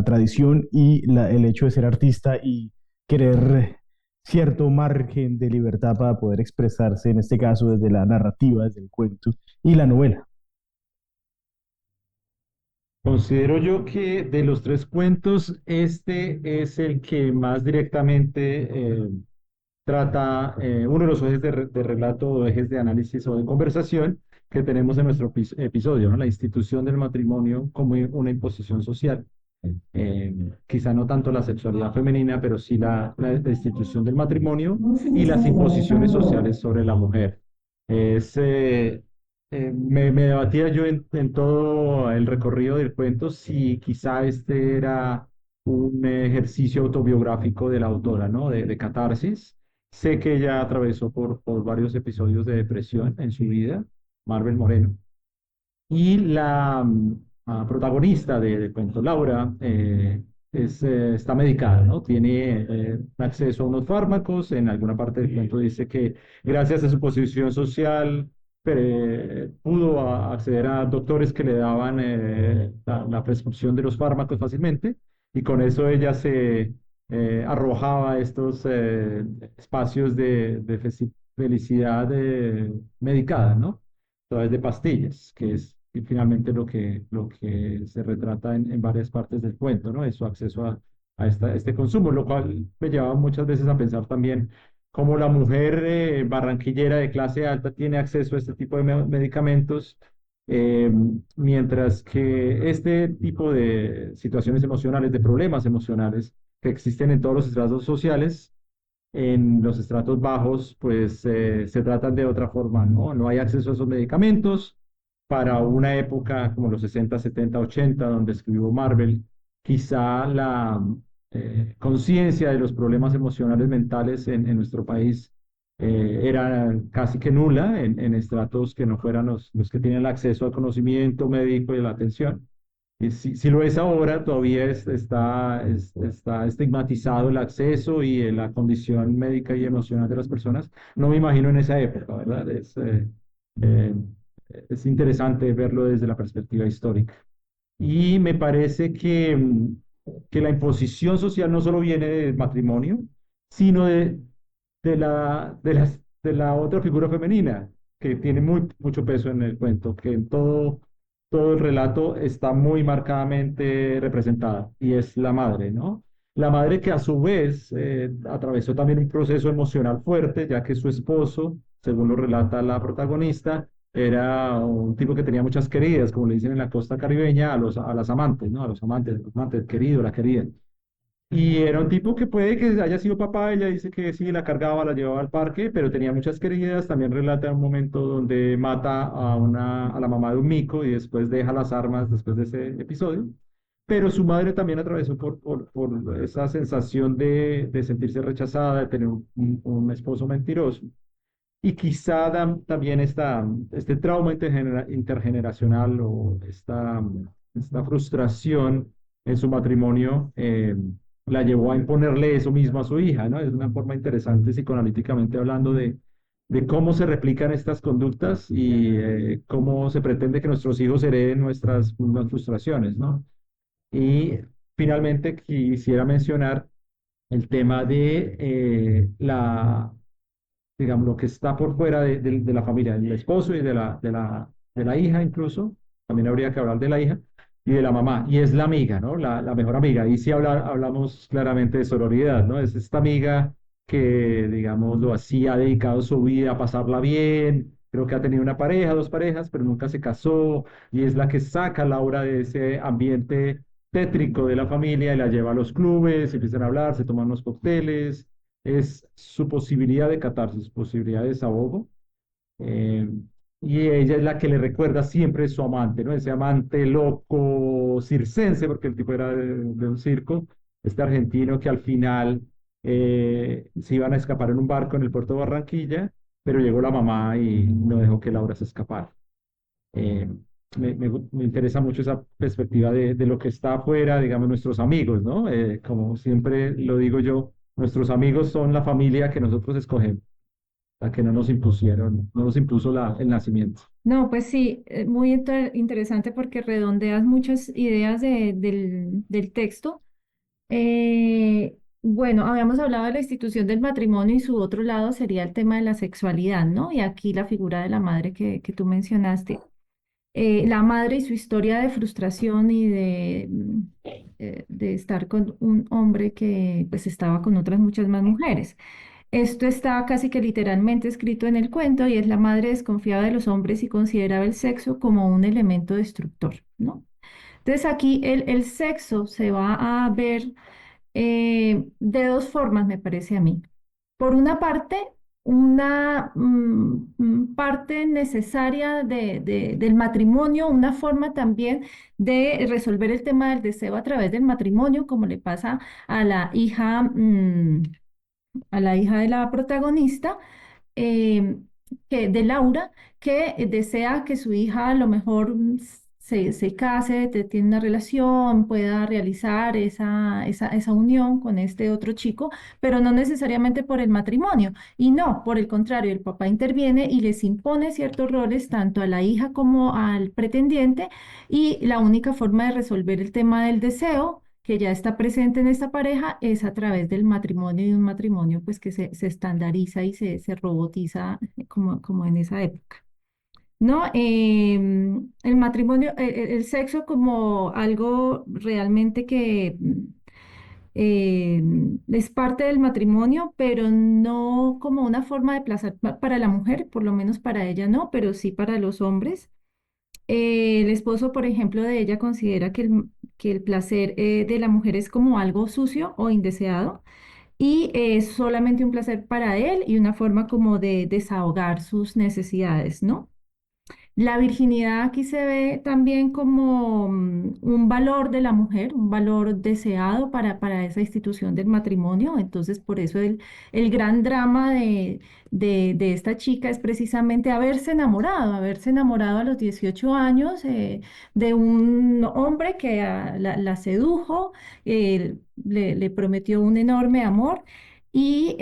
S3: tradición y el hecho de ser artista y querer cierto margen de libertad para poder expresarse, en este caso desde la narrativa, desde el cuento y la novela.
S2: Considero yo que de los tres cuentos, este es el que más directamente trata uno de los ejes de relato o ejes de análisis o de conversación que tenemos en nuestro episodio, ¿no? La institución del matrimonio como una imposición social. Quizá no tanto la sexualidad femenina, pero sí la institución del matrimonio y las imposiciones sociales sobre la mujer. Es, me debatía yo en todo el recorrido del cuento si quizá este era un ejercicio autobiográfico de la autora, ¿no? De catarsis. Sé que ella atravesó por varios episodios de depresión en su vida, Marvel Moreno. Y protagonista del cuento, Laura, está medicada, ¿no? Tiene acceso a unos fármacos. En alguna parte del cuento dice que gracias a su posición social pudo acceder a doctores que le daban la prescripción de los fármacos fácilmente, y con eso ella se arrojaba a estos espacios de felicidad medicada, ¿no? A través de pastillas, que es finalmente lo que se retrata en varias partes del cuento, ¿no? Es su acceso este consumo, lo cual me lleva muchas veces a pensar también cómo la mujer barranquillera de clase alta tiene acceso a este tipo de medicamentos, eh, mientras que este tipo de situaciones emocionales, de problemas emocionales que existen en todos los estratos sociales, en los estratos bajos, pues se tratan de otra forma, ¿no? No hay acceso a esos medicamentos. Para una época como los 60, 70, 80, donde escribió Marvel, quizá la conciencia de los problemas emocionales mentales en nuestro país era casi que nula en estratos que no fueran los que tienen el acceso al conocimiento médico y a la atención. Y si lo es ahora, todavía está estigmatizado el acceso y la condición médica y emocional de las personas. No me imagino en esa época, ¿verdad? Eh, es interesante verlo desde la perspectiva histórica. Y me parece que la imposición social no solo viene del matrimonio, sino de la otra figura femenina, que tiene mucho peso en el cuento, que en todo el relato está muy marcadamente representada, y es la madre, ¿no? La madre que a su vez atravesó también un proceso emocional fuerte, ya que su esposo, según lo relata la protagonista, era un tipo que tenía muchas queridas, como le dicen en la costa caribeña, a las amantes, ¿no? A los amantes, el querido, la querida. Y era un tipo que puede que haya sido papá. Ella dice que sí, la cargaba, la llevaba al parque, pero tenía muchas queridas. También relata un momento donde mata a la mamá de un mico y después deja las armas después de ese episodio. Pero su madre también atravesó por esa sensación de sentirse rechazada, de tener un esposo mentiroso. Y quizá también este trauma intergeneracional, o esta frustración en su matrimonio, la llevó a imponerle eso mismo a su hija, ¿no? Es una forma interesante psicoanalíticamente hablando de cómo se replican estas conductas y cómo se pretende que nuestros hijos hereden nuestras mismas frustraciones, ¿no? Y finalmente quisiera mencionar el tema de digamos, lo que está por fuera de la familia, del esposo y de la hija incluso. También habría que hablar de la hija y de la mamá, y es la amiga, ¿no? La mejor amiga. Y sí hablamos claramente de sororidad, ¿no? Es esta amiga que, digamos, lo así, ha dedicado su vida a pasarla bien. Creo que ha tenido una pareja, dos parejas, pero nunca se casó, y es la que saca a Laura de ese ambiente tétrico de la familia y la lleva a los clubes, empiezan a hablar, se toman unos cócteles. Es su posibilidad de catarsis, su posibilidad de desahogo. eh, y ella es la que le recuerda siempre su amante, ¿no? Ese amante loco circense, porque el tipo era de un circo, este argentino que al final se iban a escapar en un barco en el puerto de Barranquilla, pero llegó la mamá y no dejó que Laura se escapara. Eh, me interesa mucho esa perspectiva de lo que está afuera, digamos, nuestros amigos, ¿no? Como siempre lo digo yo, nuestros amigos son la familia que nosotros escogemos, la que no nos impusieron, no nos impuso el nacimiento.
S4: No, pues sí, muy interesante porque redondeas muchas ideas del texto. Bueno, habíamos hablado de la institución del matrimonio y su otro lado sería el tema de la sexualidad, ¿no? Y aquí la figura de la madre que tú mencionaste. La madre y su historia de frustración y de estar con un hombre que pues estaba con otras muchas más mujeres. Esto está casi que literalmente escrito en el cuento y es la madre desconfiada de los hombres y consideraba el sexo como un elemento destructor, ¿no? Entonces aquí el sexo se va a ver de dos formas, me parece a mí. Por una parte, una parte necesaria del matrimonio, una forma también de resolver el tema del deseo a través del matrimonio, como le pasa a la hija, a la hija de la protagonista, de Laura, que desea que su hija a lo mejor se case, tiene una relación, pueda realizar esa unión con este otro chico, pero no necesariamente por el matrimonio. Y no, por el contrario, el papá interviene y les impone ciertos roles tanto a la hija como al pretendiente, y la única forma de resolver el tema del deseo que ya está presente en esta pareja es a través del matrimonio, y un matrimonio pues que se estandariza y se robotiza como en esa época. ¿No? El matrimonio, el sexo como algo realmente que es parte del matrimonio, pero no como una forma de placer para la mujer, por lo menos para ella no, pero sí para los hombres. El esposo, por ejemplo, de ella considera que el placer de la mujer es como algo sucio o indeseado, y es solamente un placer para él y una forma como de desahogar sus necesidades, ¿no? La virginidad aquí se ve también como un valor de la mujer, un valor deseado para esa institución del matrimonio. Entonces, por eso el gran drama de esta chica es precisamente haberse enamorado a los 18 años, de un hombre que la sedujo, le prometió un enorme amor. Y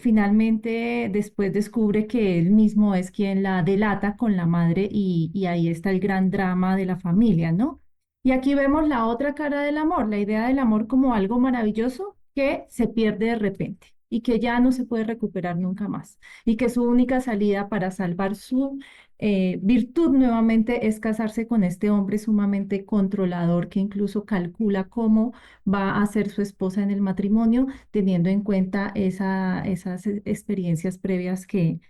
S4: finalmente después descubre que él mismo es quien la delata con la madre, y ahí está el gran drama de la familia, ¿no? Y aquí vemos la otra cara del amor, la idea del amor como algo maravilloso que se pierde de repente y que ya no se puede recuperar nunca más, y que su única salida para salvar su virtud nuevamente es casarse con este hombre sumamente controlador, que incluso calcula cómo va a ser su esposa en el matrimonio, teniendo en cuenta esas experiencias previas que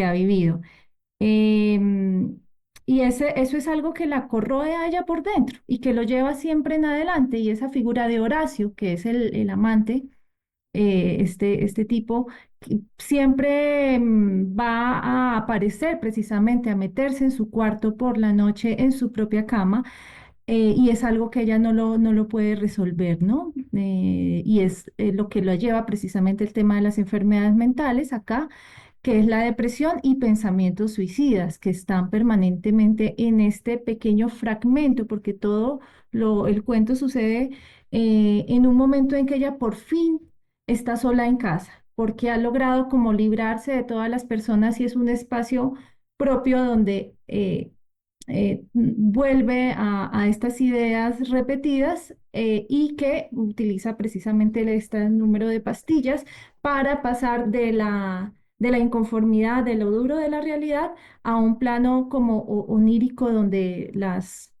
S4: ha vivido. Em, y eso es algo que la corroe a ella por dentro y que lo lleva siempre en adelante. Y esa figura de Horacio, que es el amante, este tipo, que siempre va a aparecer precisamente, a meterse en su cuarto por la noche, en su propia cama, y es algo que ella no lo puede resolver, ¿no? Y es lo que lo lleva precisamente el tema de las enfermedades mentales acá, que es la depresión y pensamientos suicidas, que están permanentemente en este pequeño fragmento, porque el cuento sucede en un momento en que ella por fin está sola en casa, porque ha logrado como librarse de todas las personas, y es un espacio propio donde vuelve a estas ideas repetidas, y que utiliza precisamente este número de pastillas para pasar de la inconformidad, de lo duro de la realidad, a un plano como onírico, donde las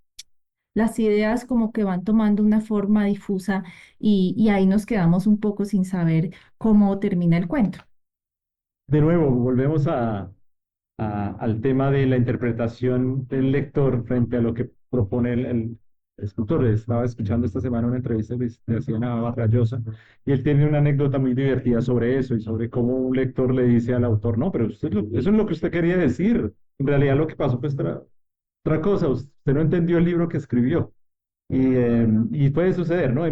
S4: ideas como que van tomando una forma difusa, y ahí nos quedamos un poco sin saber cómo termina el cuento.
S2: De nuevo, volvemos al tema de la interpretación del lector frente a lo que propone el escritor. Estaba escuchando esta semana una entrevista que le hacían a Vargallosa, y él tiene una anécdota muy divertida sobre eso y sobre cómo un lector le dice al autor: no, pero eso es lo que usted quería decir. En realidad lo que pasó fue otra cosa, usted no entendió el libro que escribió. Y puede suceder, ¿no?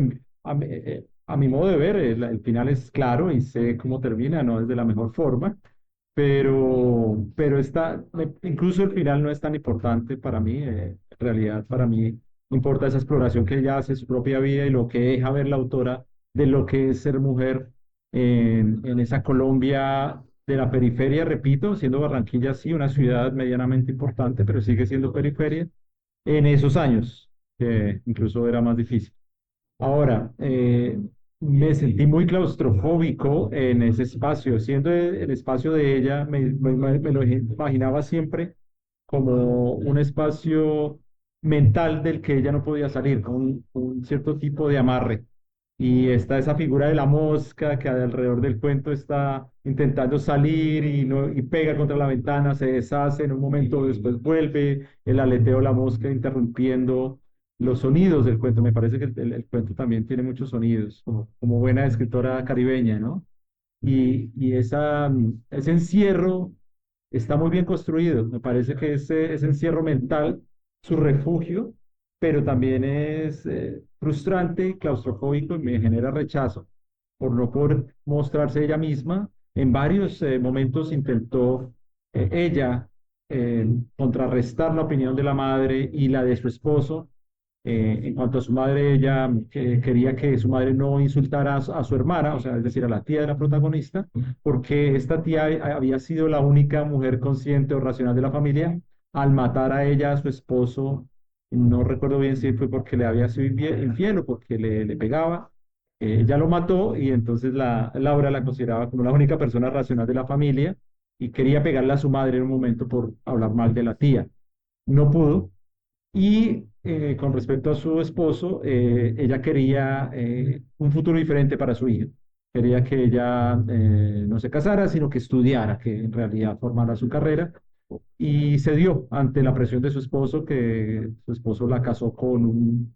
S2: A mi modo de ver, el final es claro y sé cómo termina, no es de la mejor forma, pero incluso el final no es tan importante para mí. En realidad, para mí importa esa exploración que ella hace de su propia vida y lo que deja ver la autora de lo que es ser mujer en esa Colombia de la periferia, repito, siendo Barranquilla sí una ciudad medianamente importante, pero sigue siendo periferia en esos años, que incluso era más difícil. Ahora, me sentí muy claustrofóbico en ese espacio, siendo el espacio de ella, me lo imaginaba siempre como un espacio mental del que ella no podía salir, con un cierto tipo de amarre. Y está esa figura de la mosca que alrededor del cuento está intentando salir y, no, y pega contra la ventana, se deshace, en un momento después vuelve, el aleteo de la mosca interrumpiendo los sonidos del cuento. Me parece que el cuento también tiene muchos sonidos, como buena escritora caribeña, ¿no? Y ese encierro está muy bien construido. Me parece que ese encierro mental, su refugio, pero también es frustrante, claustrofóbico, y me genera rechazo por no poder mostrarse ella misma. En varios momentos intentó ella contrarrestar la opinión de la madre y la de su esposo. En cuanto a su madre, ella quería que su madre no insultara a su hermana, o sea, es decir, a la tía de la protagonista, porque esta tía había sido la única mujer consciente o racional de la familia al matar a ella, a su esposo. No recuerdo bien si fue porque le había sido infiel o porque le pegaba. Ella lo mató y entonces Laura la consideraba como la única persona racional de la familia y quería pegarle a su madre en un momento por hablar mal de la tía. No pudo. Y con respecto a su esposo, ella quería un futuro diferente para su hija. Quería que ella no se casara, sino que estudiara, que en realidad formara su carrera. Y se dio ante la presión de su esposo, que su esposo la casó con un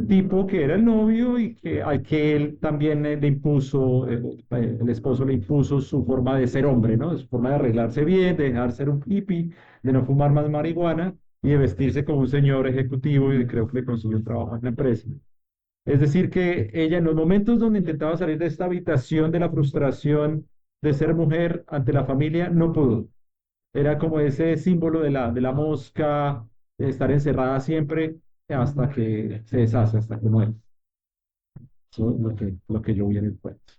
S2: tipo que era el novio y al que él también le impuso, el esposo le impuso su forma de ser hombre, ¿no? Su forma de arreglarse bien, de dejar ser un hippie, de no fumar más marihuana y de vestirse como un señor ejecutivo y creo que le consiguió un trabajo en la empresa. Es decir, que ella en los momentos donde intentaba salir de esta habitación de la frustración de ser mujer ante la familia, no pudo. Era como ese símbolo de la mosca, de estar encerrada siempre hasta que se deshace, hasta que muere. Eso es lo que yo vi en el cuento.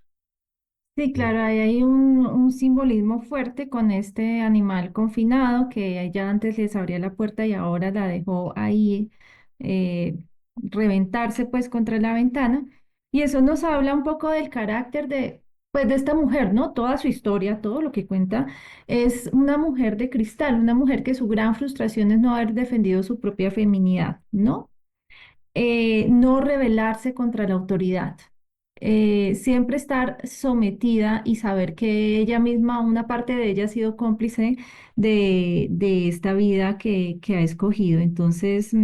S4: Sí, claro, ahí hay un simbolismo fuerte con este animal confinado que ella antes les abría la puerta y ahora la dejó ahí eh, reventarse pues contra la ventana. Y eso nos habla un poco del carácter pues, de esta mujer, ¿no? Toda su historia, todo lo que cuenta, es una mujer de cristal, una mujer que su gran frustración es no haber defendido su propia feminidad, ¿no? No rebelarse contra la autoridad, siempre estar sometida y saber que ella misma, una parte de ella ha sido cómplice de esta vida que ha escogido. Entonces,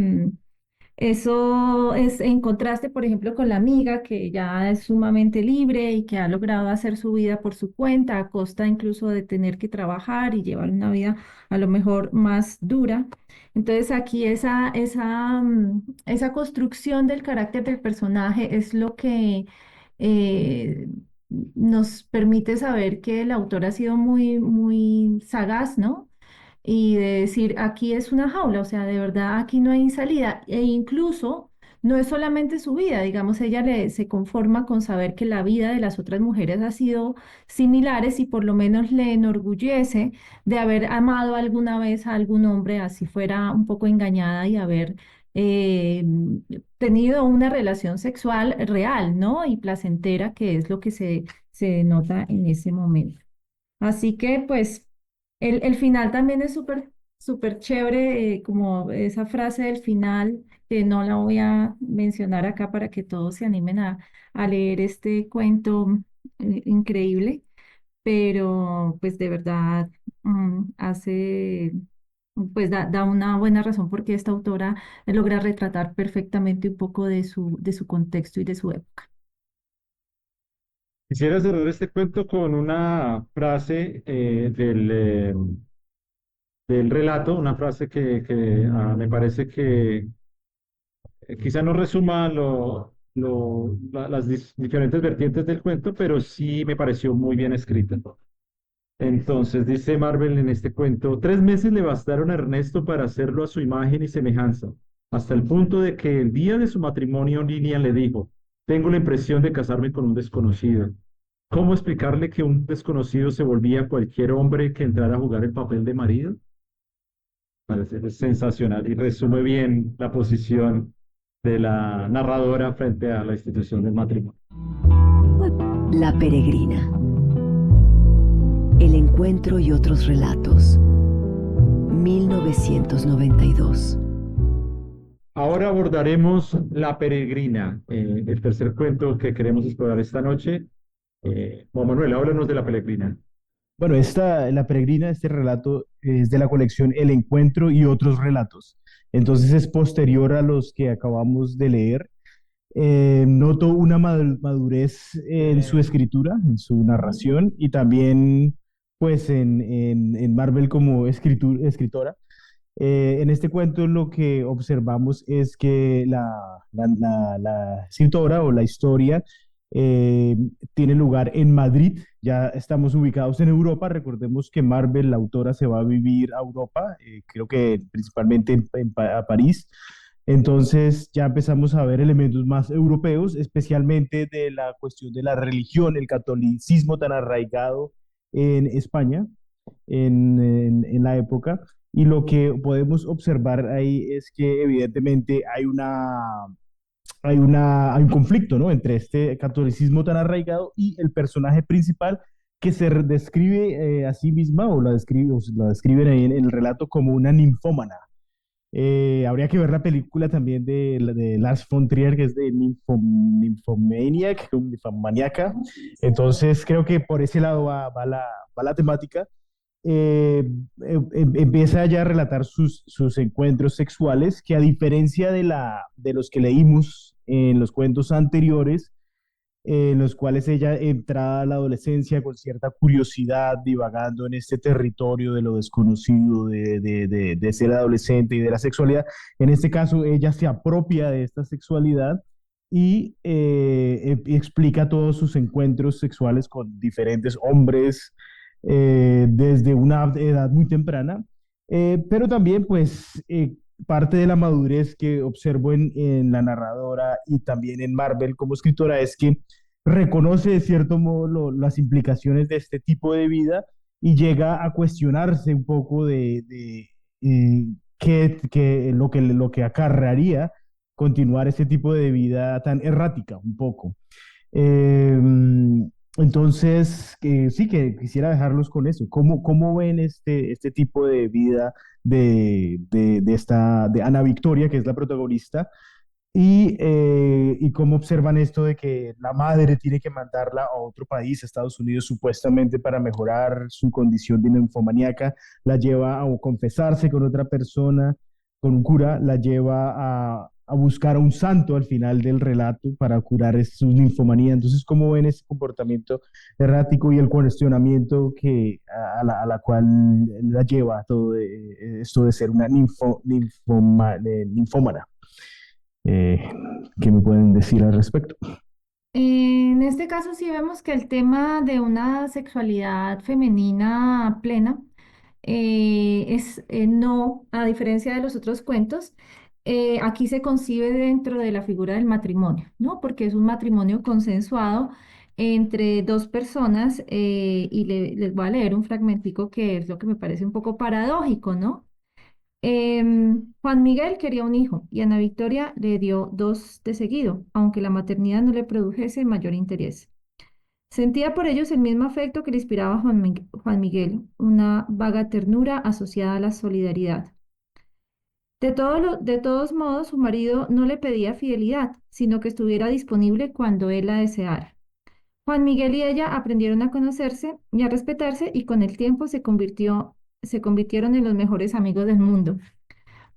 S4: eso es en contraste, por ejemplo, con la amiga que ya es sumamente libre y que ha logrado hacer su vida por su cuenta, a costa incluso de tener que trabajar y llevar una vida a lo mejor más dura. Entonces aquí esa construcción del carácter del personaje es lo que eh, nos permite saber que el autor ha sido muy, muy sagaz, ¿no? Y de decir, aquí es una jaula, o sea, de verdad aquí no hay salida. E incluso no es solamente su vida, digamos, se conforma con saber que la vida de las otras mujeres ha sido similares y por lo menos le enorgullece de haber amado alguna vez a algún hombre, así fuera un poco engañada y haber eh, tenido una relación sexual real, ¿no? Y placentera, que es lo que se nota en ese momento. Así que, pues, el final también es súper, súper chévere, como esa frase del final, que no la voy a mencionar acá para que todos se animen a leer este cuento increíble, pero pues de verdad hace, pues da una buena razón porque esta autora logra retratar perfectamente un poco de su contexto y de su época.
S2: Quisiera cerrar este cuento con una frase del relato, una frase que me parece que quizá no resuma las diferentes vertientes del cuento, pero sí me pareció muy bien escrita. Entonces, dice Marvel en este cuento, 3 meses le bastaron a Ernesto para hacerlo a su imagen y semejanza, hasta el punto de que el día de su matrimonio Lilian le dijo, tengo la impresión de casarme con un desconocido. ¿Cómo explicarle que un desconocido se volvía cualquier hombre que entrara a jugar el papel de marido? Parece sensacional y resume bien la posición de la narradora frente a la institución del matrimonio.
S1: La Peregrina. El encuentro y otros relatos. 1992.
S2: Ahora abordaremos La Peregrina, el tercer cuento que queremos explorar esta noche. Juan Manuel, háblanos de La Peregrina.
S3: Bueno, La Peregrina, este relato es de la colección El Encuentro y otros relatos. Entonces es posterior a los que acabamos de leer. Noto una madurez en su escritura, en su narración y también pues en Marvel como escritora. En este cuento lo que observamos es que la escritora o la historia Eh, Tiene lugar en Madrid, ya estamos ubicados en Europa. Recordemos que Marvel, la autora, se va a vivir a Europa, creo que principalmente a París. Entonces ya empezamos a ver elementos más europeos, especialmente de la cuestión de la religión, el catolicismo tan arraigado en España en la época. Y lo que podemos observar ahí es que evidentemente hay un conflicto, ¿no? Entre este catolicismo tan arraigado y el personaje principal que se describe a sí misma o la describen ahí en el relato como una ninfómana. Habría que ver la película también de Lars von Trier, que es de Nymphomaniac, Nymphomaniaca. Entonces creo que por ese lado va la temática. eh, Empieza ya a relatar sus encuentros sexuales, que a diferencia de los que leímos en los cuentos anteriores, en los cuales ella entraba a la adolescencia con cierta curiosidad, divagando en este territorio de lo desconocido, de ser adolescente y de la sexualidad. En este caso, ella se apropia de esta sexualidad y explica todos sus encuentros sexuales con diferentes hombres desde una edad muy temprana. Pero también, pues, parte de la madurez que observo en la narradora y también en Marvel como escritora es que reconoce de cierto modo las implicaciones de este tipo de vida y llega a cuestionarse un poco de lo que acarrearía continuar ese tipo de vida tan errática, un poco. Eh, entonces, sí que quisiera dejarlos con eso. ¿Cómo ven este tipo de vida de Ana Victoria, que es la protagonista? Y cómo observan esto de que la madre tiene que mandarla a otro país, a Estados Unidos, supuestamente para mejorar su condición de ninfomaníaca, la lleva a confesarse con otra persona, con un cura, la lleva a buscar a un santo al final del relato para curar su ninfomanía. Entonces, ¿cómo ven ese comportamiento errático y el cuestionamiento a la cual la lleva todo esto de ser una ninfómana? Eh, ¿Qué me pueden decir al respecto?
S4: En este caso sí vemos que el tema de una sexualidad femenina plena no, a diferencia de los otros cuentos, aquí se concibe dentro de la figura del matrimonio, ¿no? Porque es un matrimonio consensuado entre dos personas y les voy a leer un fragmentico que es lo que me parece un poco paradójico, ¿no? Juan Miguel quería un hijo y Ana Victoria le dio dos de seguido, aunque la maternidad no le produjese mayor interés. Sentía por ellos el mismo afecto que le inspiraba a Juan Miguel, una vaga ternura asociada a la solidaridad. De todos modos, su marido no le pedía fidelidad, sino que estuviera disponible cuando él la deseara. Juan Miguel y ella aprendieron a conocerse y a respetarse y con el tiempo se convirtieron en los mejores amigos del mundo.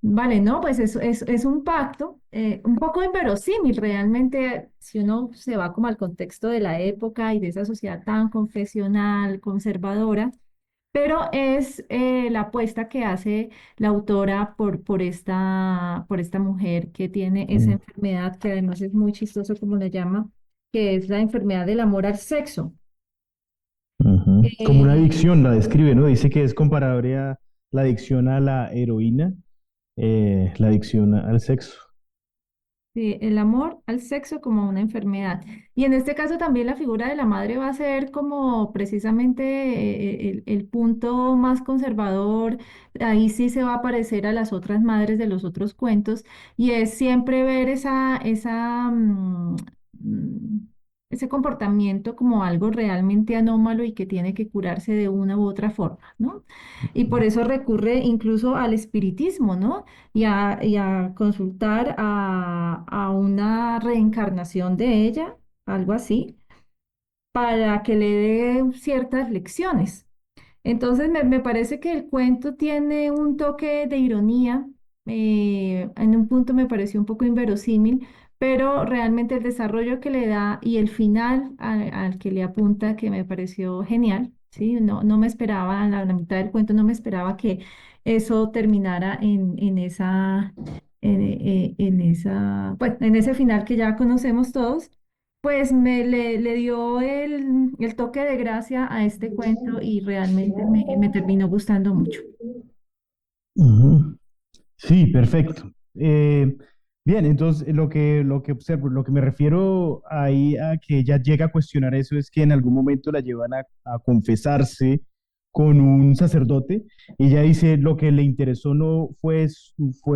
S4: Vale, no, pues es un pacto un poco inverosímil realmente si uno se va como al contexto de la época y de esa sociedad tan confesional, conservadora, pero es la apuesta que hace la autora por esta mujer que tiene esa
S3: Mm,
S4: enfermedad que además es muy chistoso como la llama, que es la enfermedad del amor al sexo.
S3: ujú. Como una
S4: Eh,
S3: adicción la describe, ¿no? Dice que es comparable a la adicción a la heroína, la adicción al sexo.
S4: Sí, el amor al sexo como una enfermedad. Y en este caso también la figura de la madre va a ser como precisamente el punto más conservador. Ahí sí se va a parecer a las otras madres de los otros cuentos. Y es siempre ver mm, ese comportamiento como algo realmente anómalo y que tiene que curarse de una u otra forma, ¿no? Y por eso recurre incluso al espiritismo, ¿no? Y a consultar a una reencarnación de ella, algo así, para que le dé ciertas lecciones. Entonces me parece que el cuento tiene un toque de ironía, en un punto me pareció un poco inverosímil, pero realmente el desarrollo que le da y el final al que le apunta, que me pareció genial, ¿sí? No me esperaba, a la mitad del cuento no me esperaba que eso terminara en esa, bueno, en ese final que ya conocemos todos. pues le dio el toque de gracia a este cuento y realmente me terminó gustando mucho.
S3: Ujú. Sí, perfecto. Bien, entonces lo que observo, lo que me refiero ahí a que ella llega a cuestionar eso es que en algún momento la llevan a confesarse con un sacerdote y ella dice lo que le interesó no fue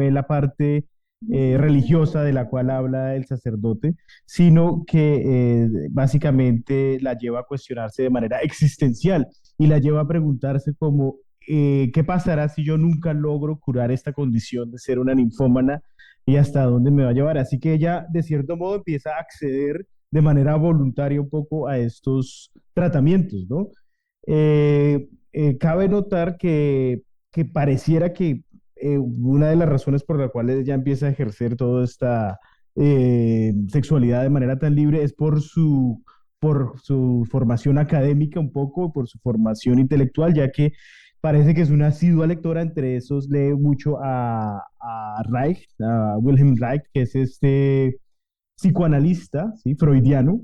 S3: la parte religiosa de la cual habla el sacerdote, sino que básicamente la lleva a cuestionarse de manera existencial y la lleva a preguntarse como ¿qué pasará si yo nunca logro curar esta condición de ser una ninfómana y hasta dónde me va a llevar? Así que ella, de cierto modo, empieza a acceder de manera voluntaria un poco a estos tratamientos, ¿no? Cabe notar que pareciera que una de las razones por las cuales ella empieza a ejercer toda esta sexualidad de manera tan libre es por su formación académica un poco, por su formación intelectual, ya que parece que es una asidua lectora, entre esos lee mucho a Reich, a Wilhelm Reich, que es este psicoanalista, ¿sí? Freudiano,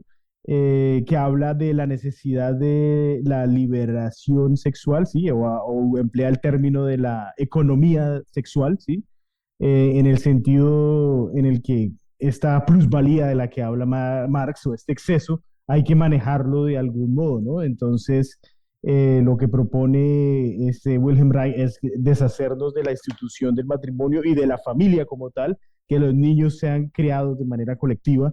S3: que habla de la necesidad de la liberación sexual, ¿sí? O emplea el término de la economía sexual, ¿sí? En el sentido en el que esta plusvalía de la que habla Marx o este exceso hay que manejarlo de algún modo, ¿no? Entonces, lo que propone este Wilhelm Reich es deshacernos de la institución del matrimonio y de la familia como tal, que los niños sean criados de manera colectiva.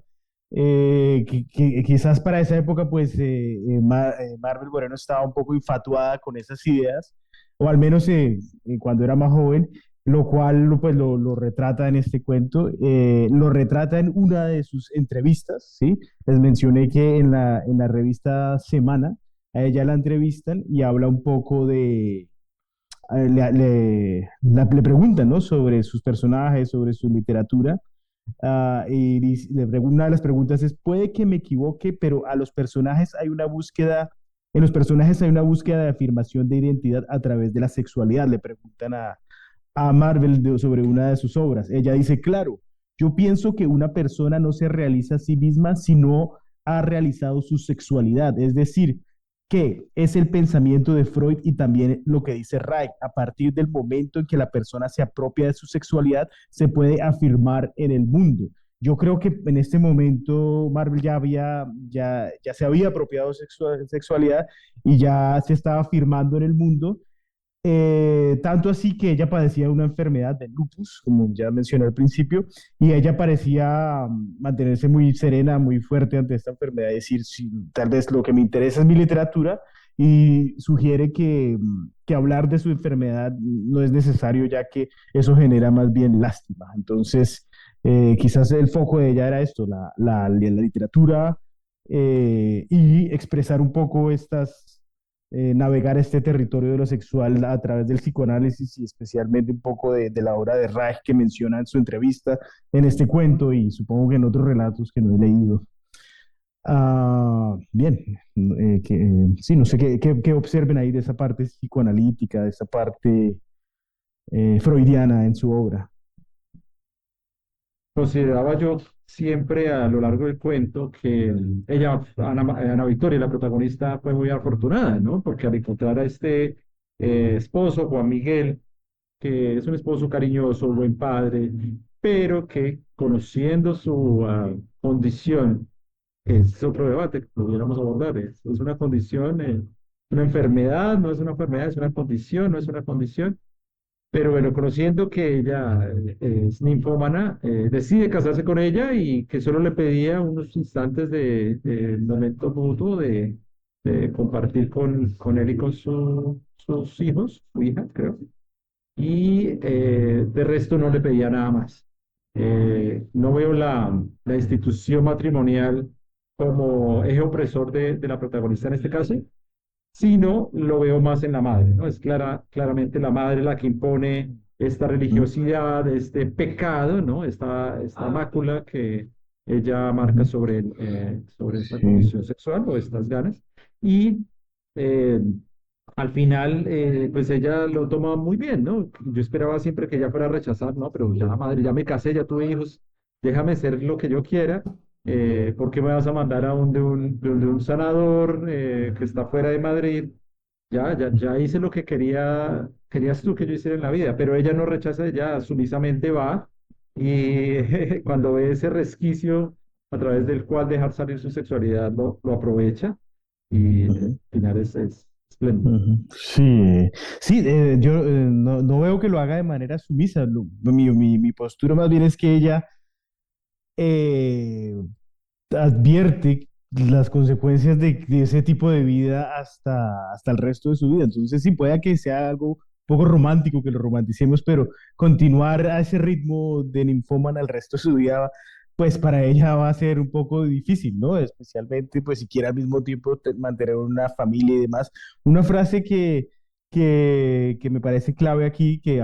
S3: Quizás para esa época, pues, Marvel Moreno estaba un poco infatuada con esas ideas, o al menos cuando era más joven, lo cual pues, lo retrata en este cuento, lo retrata en una de sus entrevistas, ¿sí? Les mencioné que en la revista Semana, a ella la entrevistan y habla un poco le preguntan, ¿no? Sobre sus personajes, sobre su literatura. Una de las preguntas es, puede que me equivoque, pero en los personajes hay una búsqueda de afirmación de identidad a través de la sexualidad. Le preguntan a Marvel sobre una de sus obras. Ella dice, claro, yo pienso que una persona no se realiza a sí misma si no ha realizado su sexualidad. Es decir, que es el pensamiento de Freud y también lo que dice Reich. A partir del momento en que la persona se apropia de su sexualidad, se puede afirmar en el mundo. Yo creo que en este momento Marvel ya se había apropiado de sexualidad y ya se estaba afirmando en el mundo, tanto así que ella padecía una enfermedad de lupus, como ya mencioné al principio, y ella parecía mantenerse muy serena, muy fuerte ante esta enfermedad, es decir, si, tal vez lo que me interesa es mi literatura, y sugiere que hablar de su enfermedad no es necesario, ya que eso genera más bien lástima. Entonces, quizás el foco de ella era esto, la literatura, y expresar un poco navegar este territorio de lo sexual a través del psicoanálisis y especialmente un poco de la obra de Reich que menciona en su entrevista en este cuento y supongo que en otros relatos que no he leído. Bien, sí, no sé qué observen ahí de esa parte psicoanalítica, de esa parte freudiana en su obra.
S2: Consideraba yo siempre a lo largo del cuento que ella, Ana Victoria, la protagonista, fue muy afortunada, ¿no? Porque al encontrar a este esposo, Juan Miguel, que es un esposo cariñoso, buen padre, pero que conociendo su condición, que es otro debate que pudiéramos abordar, es una condición, una enfermedad, no es una enfermedad, es una condición, no es una condición. Pero bueno, conociendo que ella es ninfómana, decide casarse con ella y que solo le pedía unos instantes de momento mutuo de compartir con él y con sus hijos, su hija, creo. Y de resto no le pedía nada más. No veo la institución matrimonial como eje opresor de la protagonista en este caso, sino lo veo más en la madre, ¿no? Es claramente la madre la que impone esta religiosidad, este pecado, ¿no? Esta mácula que ella marca
S3: Ujú.
S2: sobre esta
S3: Sí.
S2: condición sexual o estas ganas. Y eh, al final, pues ella lo toma muy bien, ¿no? Yo esperaba siempre que ella fuera a rechazar, ¿no? Pero ya, madre, ya me casé, ya tuve hijos, déjame ser lo que yo quiera. ¿por qué me vas a mandar a un sanador que está fuera de Madrid? Ya hice lo que querías tú que yo hiciera en la vida, pero ella no rechaza, ella sumisamente va y cuando ve ese resquicio a través del cual dejar salir su sexualidad, lo aprovecha y al
S3: Ujú,
S2: final es espléndido.
S3: ujú. Sí, sí, yo no veo que lo haga de manera sumisa. Mi postura más bien es que ella eh, advierte las consecuencias de ese tipo de vida hasta el resto de su vida. Entonces, sí, puede que sea algo poco romántico, que lo romanticemos, pero continuar a ese ritmo de ninfómana el resto de su vida, pues para ella va a ser un poco difícil, ¿no? Especialmente, pues si quiere al mismo tiempo mantener una familia y demás. Una frase que me parece clave aquí, que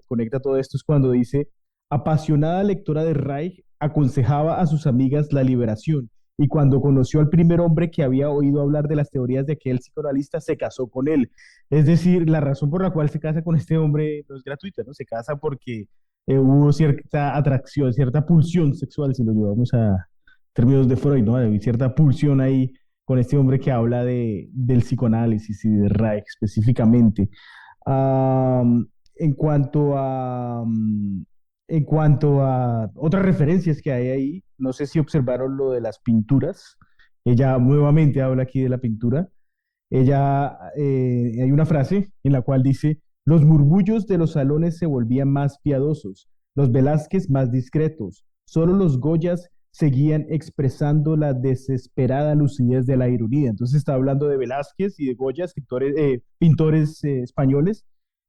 S3: conecta todo esto, es cuando dice, apasionada lectora de Reich, aconsejaba a sus amigas la liberación y cuando conoció al primer hombre que había oído hablar de las teorías de aquel psicoanalista, se casó con él. Es decir, la razón por la cual se casa con este hombre no es gratuita, ¿no? Se casa porque hubo cierta atracción, cierta pulsión sexual, si lo llevamos a términos de Freud, ¿no? Hay cierta pulsión ahí con este hombre que habla del psicoanálisis y de Reich específicamente. Am, en cuanto a, en cuanto a otras referencias que hay ahí, no sé si observaron lo de las pinturas. Ella nuevamente habla aquí de la pintura. Hay una frase en la cual dice, los murmullos de los salones se volvían más piadosos, los Velázquez más discretos, solo los Goyas seguían expresando la desesperada lucidez de la ironía. Entonces está hablando de Velázquez y de Goya, pintores españoles.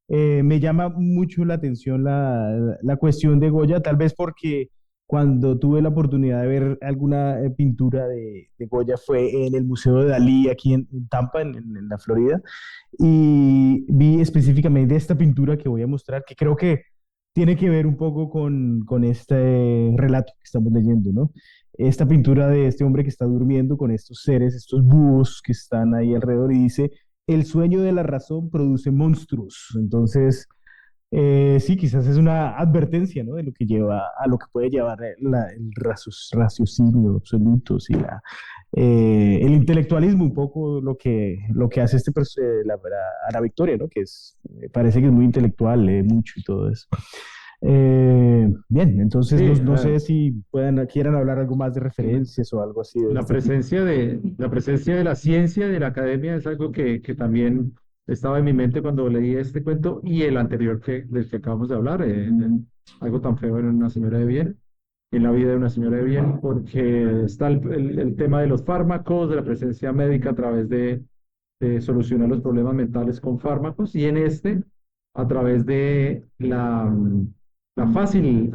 S3: Me llama mucho la atención la cuestión de Goya, tal vez porque cuando tuve la oportunidad de ver alguna pintura de Goya fue en el Museo de Dalí aquí en Tampa, en la Florida, y vi específicamente esta pintura que voy a mostrar, que creo que tiene que ver un poco con este relato que estamos leyendo, ¿no? Esta pintura de este hombre que está durmiendo con estos seres, estos búhos que están ahí alrededor y dice, el sueño de la razón produce monstruos. Entonces, sí, quizás es una advertencia, ¿no? De lo que lleva a lo que puede llevar raciocinio absoluto, sí, el intelectualismo, un poco lo que hace Ana Victoria, ¿no? Parece que es muy intelectual, lee mucho y todo eso. Bien, entonces
S2: Sí,
S3: no sé si quieran hablar algo más de referencias o algo así de este tipo.
S2: la presencia de la ciencia, de la academia, es algo que también estaba en mi mente cuando leí este cuento y el anterior del que acabamos de hablar, algo tan feo en una señora de bien, en la vida de una señora de bien, porque está el tema de los fármacos, de la presencia médica a través de solucionar los problemas mentales con fármacos y en este, a través de la fácil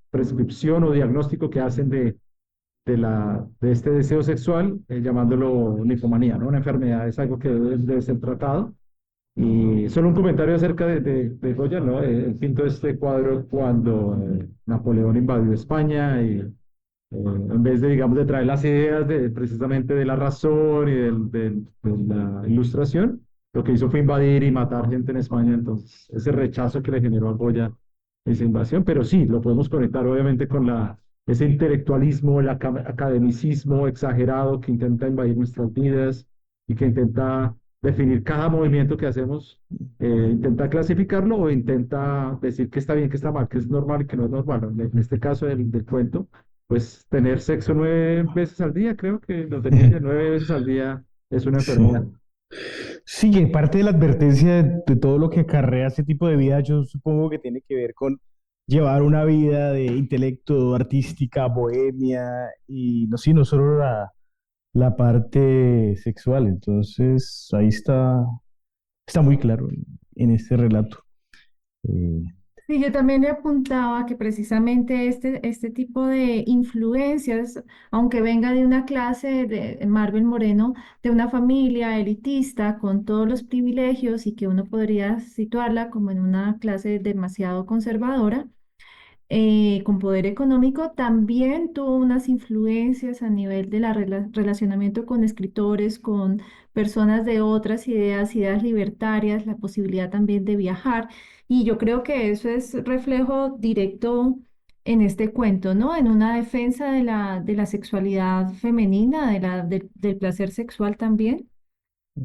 S2: prescripción o diagnóstico que hacen de este deseo sexual, llamándolo nifomanía, ¿no? Una enfermedad es algo que debe ser tratado. Y solo un comentario acerca de Goya, ¿no? Él pintó este cuadro cuando Napoleón invadió España y en vez de, digamos, de traer las ideas precisamente de la razón y de la ilustración, lo que hizo fue invadir y matar gente en España. Entonces, ese rechazo que le generó a Goya esa invasión, pero sí, lo podemos conectar obviamente con ese intelectualismo, el academicismo exagerado que intenta invadir nuestras vidas y que intenta definir cada movimiento que hacemos, intenta clasificarlo o intenta decir que está bien, que está mal, que es normal y que no es normal. En este caso del cuento, pues tener sexo 9 veces al día, creo que lo tenía ya 9 veces al día es una
S3: Sí.
S2: enfermedad.
S3: Sí, y parte de la advertencia de todo lo que acarrea ese tipo de vida, yo supongo que tiene que ver con llevar una vida de intelecto, artística, bohemia, y no, sí, no solo la parte sexual. Entonces, ahí está muy claro en este relato. Eh,
S4: Sí, yo también le apuntaba que precisamente este tipo de influencias, aunque venga de una clase de Marvel Moreno, de una familia elitista con todos los privilegios y que uno podría situarla como en una clase demasiado conservadora, con poder económico, también tuvo unas influencias a nivel de la relacionamiento con escritores, con personas de otras ideas, ideas libertarias, la posibilidad también de viajar. Y yo creo que eso es reflejo directo en este cuento, ¿no? En una defensa de la sexualidad femenina, del placer sexual también.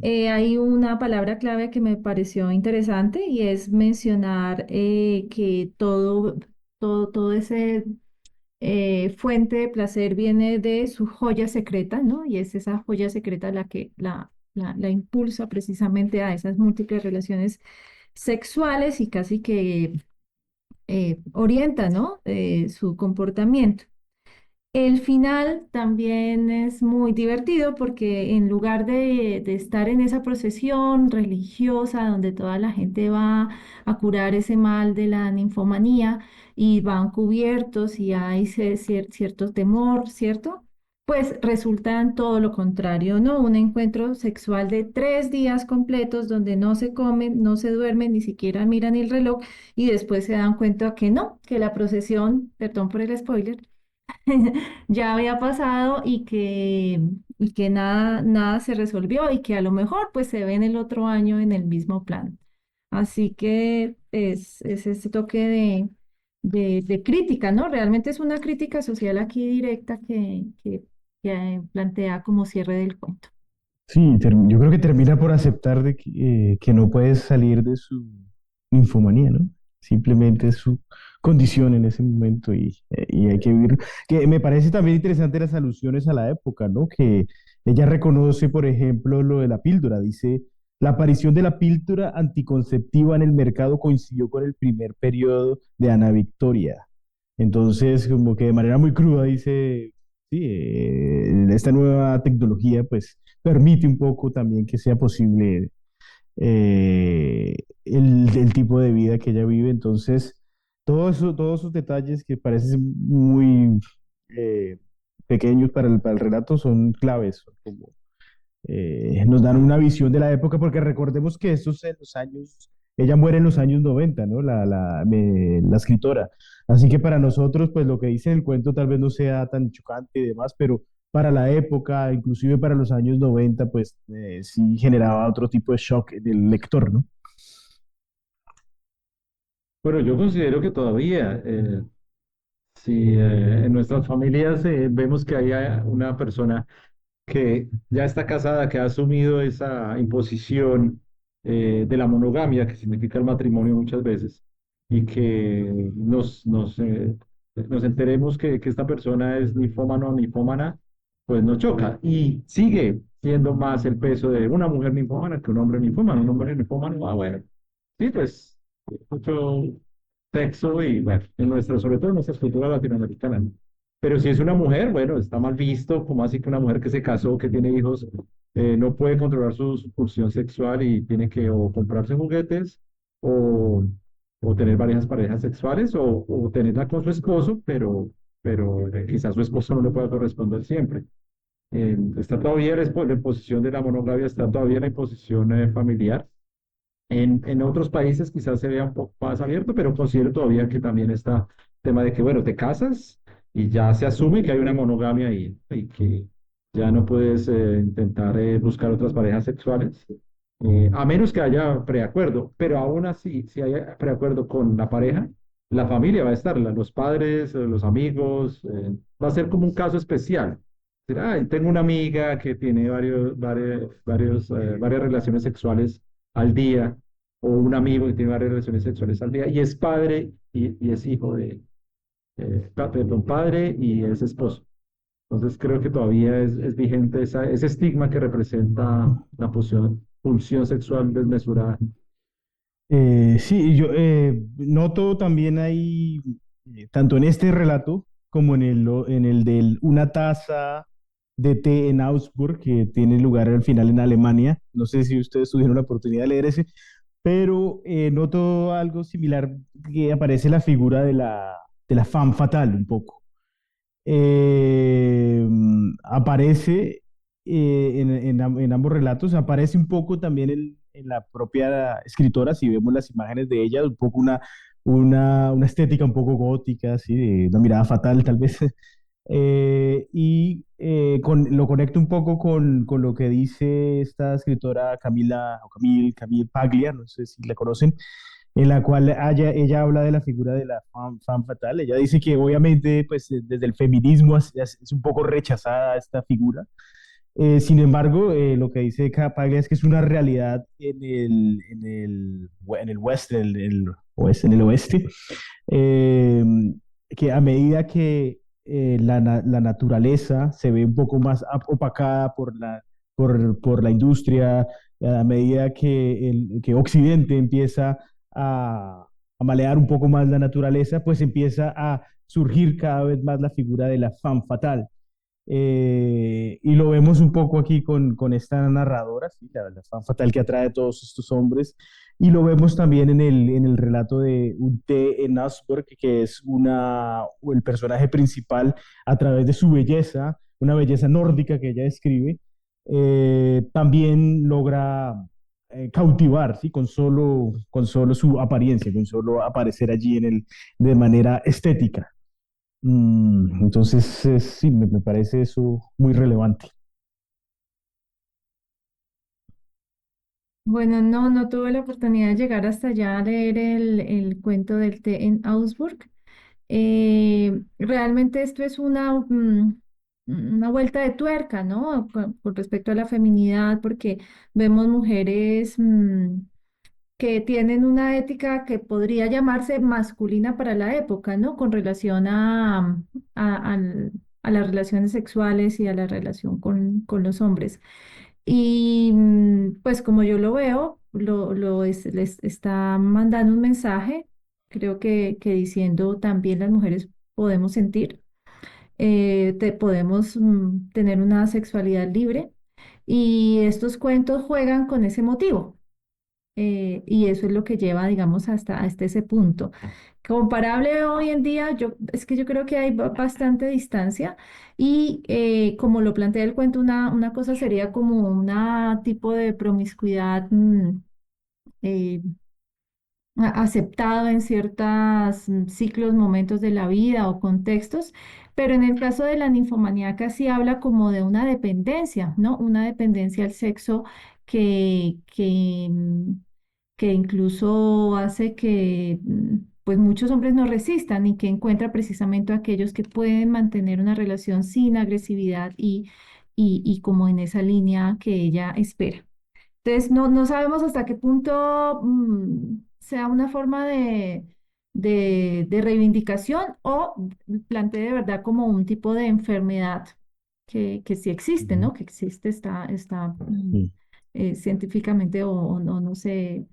S4: Hay una palabra clave que me pareció interesante y es mencionar que todo ese fuente de placer viene de su joya secreta, ¿no? Y es esa joya secreta la que la impulsa precisamente a esas múltiples relaciones sexuales y casi que orienta, ¿no? Su comportamiento. El final también es muy divertido porque en lugar de estar en esa procesión religiosa donde toda la gente va a curar ese mal de la ninfomanía y van cubiertos y hay cierto temor, ¿cierto? Pues resulta en todo lo contrario, ¿no? Un encuentro sexual de 3 días completos donde no se comen, no se duermen, ni siquiera miran el reloj y después se dan cuenta que no, que la procesión, perdón por el spoiler, ya había pasado y que nada se resolvió y que a lo mejor pues se ven el otro año en el mismo plan. Así que es ese toque de crítica, ¿no? Realmente es una crítica social aquí directa que plantea como cierre del cuento.
S3: Sí, yo creo que termina por aceptar que no puedes salir de su ninfomanía, ¿no? Simplemente es su condición en ese momento y hay que vivir. Que me parece también interesante las alusiones a la época, ¿no? Que ella reconoce, por ejemplo, lo de la píldora. Dice, la aparición de la píldora anticonceptiva en el mercado coincidió con el primer periodo de Ana Victoria. Entonces, como que de manera muy cruda dice, sí, esta nueva tecnología, pues permite un poco también que sea posible el tipo de vida que ella vive. Entonces, todos esos detalles que parecen muy eh, pequeños para el relato son claves, son como, nos dan una visión de la época, porque recordemos que estos en los años, ella muere en los años 90, ¿no? La escritora. Así que para nosotros, pues lo que dice el cuento tal vez no sea tan chocante y demás, pero para la época, inclusive para los años 90, pues sí generaba otro tipo de shock del lector, ¿no?
S2: Bueno, yo considero que todavía, si en nuestras familias vemos que hay una persona que ya está casada, que ha asumido esa imposición de la monogamia, que significa el matrimonio muchas veces, y que nos enteremos que esta persona es ninfómano o ninfómana, pues nos choca. Y sigue siendo más el peso de una mujer ninfómana que un hombre ninfómano. Un hombre ninfómano, bueno, sí, pues mucho sexo y bueno, sobre todo en nuestra cultura latinoamericana, ¿no? Pero si es una mujer, bueno, está mal visto, como así que una mujer que se casó, que tiene hijos, no puede controlar su pulsión sexual y tiene que o comprarse juguetes o, o tener varias parejas sexuales o tenerla con su esposo, pero quizás su esposo no le pueda corresponder siempre. Está todavía la imposición de la monogamia, está todavía la imposición familiar. En otros países quizás se vea un poco más abierto, pero considero todavía que también está el tema de que, bueno, te casas y ya se asume que hay una monogamia ahí y que ya no puedes intentar buscar otras parejas sexuales, a menos que haya preacuerdo, pero aún así, si hay preacuerdo con la pareja, la familia va a estar, los padres, los amigos, va a ser como un caso especial. Tengo una amiga que tiene varias relaciones sexuales al día, o un amigo que tiene varias relaciones sexuales al día, y es padre y es hijo perdón, padre y es esposo. Entonces creo que todavía es vigente ese estigma que representa la pulsión sexual desmesurada.
S3: Sí, yo noto también ahí, tanto en este relato como en el de una taza de té en Augsburg, que tiene lugar al final en Alemania. No sé si ustedes tuvieron la oportunidad de leer ese, pero noto algo similar, que aparece la figura de la femme fatale un poco. Aparece en ambos relatos, aparece un poco también en la propia escritora, si vemos las imágenes de ella, un poco una estética un poco gótica, así, de una mirada fatal tal vez. Lo conecto un poco con lo que dice esta escritora Camille Paglia, no sé si la conocen, en la cual ella habla de la figura de la femme fatale. Ella dice que obviamente pues desde el feminismo es un poco rechazada esta figura. Sin embargo, lo que dice Capaglia es que es una realidad en el oeste, en el oeste, eh, que a medida que la naturaleza se ve un poco más opacada por la industria, a medida que Occidente empieza a malear un poco más la naturaleza, pues empieza a surgir cada vez más la figura de la femme fatale. Y lo vemos un poco aquí con esta narradora, ¿sí? La femme fatale que atrae a todos estos hombres. Y lo vemos también en el relato de Ute en Asborg, que es el personaje principal a través de su belleza, una belleza nórdica que ella describe, también logra cautivar, ¿sí? Con solo su apariencia, con solo aparecer allí de manera estética. Entonces, sí, me parece eso muy relevante.
S4: Bueno, no tuve la oportunidad de llegar hasta allá a leer el cuento del té en Augsburg. Realmente esto es una vuelta de tuerca, ¿no? Con respecto a la feminidad, porque vemos mujeres que tienen una ética que podría llamarse masculina para la época, ¿no? Con relación a las relaciones sexuales y a la relación con los hombres. Y pues como yo lo veo, les está mandando un mensaje, creo que diciendo también las mujeres podemos sentir, podemos tener una sexualidad libre y estos cuentos juegan con ese motivo. Y eso es lo que lleva, digamos, hasta ese punto. Comparable hoy en día, es que yo creo que hay bastante distancia y como lo plantea el cuento, una cosa sería como una tipo de promiscuidad eh, aceptado en ciertos ciclos, momentos de la vida o contextos, pero en el caso de la ninfomaníaca sí habla como de una dependencia, ¿no? Una dependencia al sexo que incluso hace que pues muchos hombres no resistan y que encuentra precisamente a aquellos que pueden mantener una relación sin agresividad y como en esa línea que ella espera. Entonces, no sabemos hasta qué punto sea una forma de reivindicación o plantee de verdad como un tipo de enfermedad que sí existe,
S3: Ujú.
S4: ¿no? Que existe, está
S3: Sí.
S4: científicamente o no sé,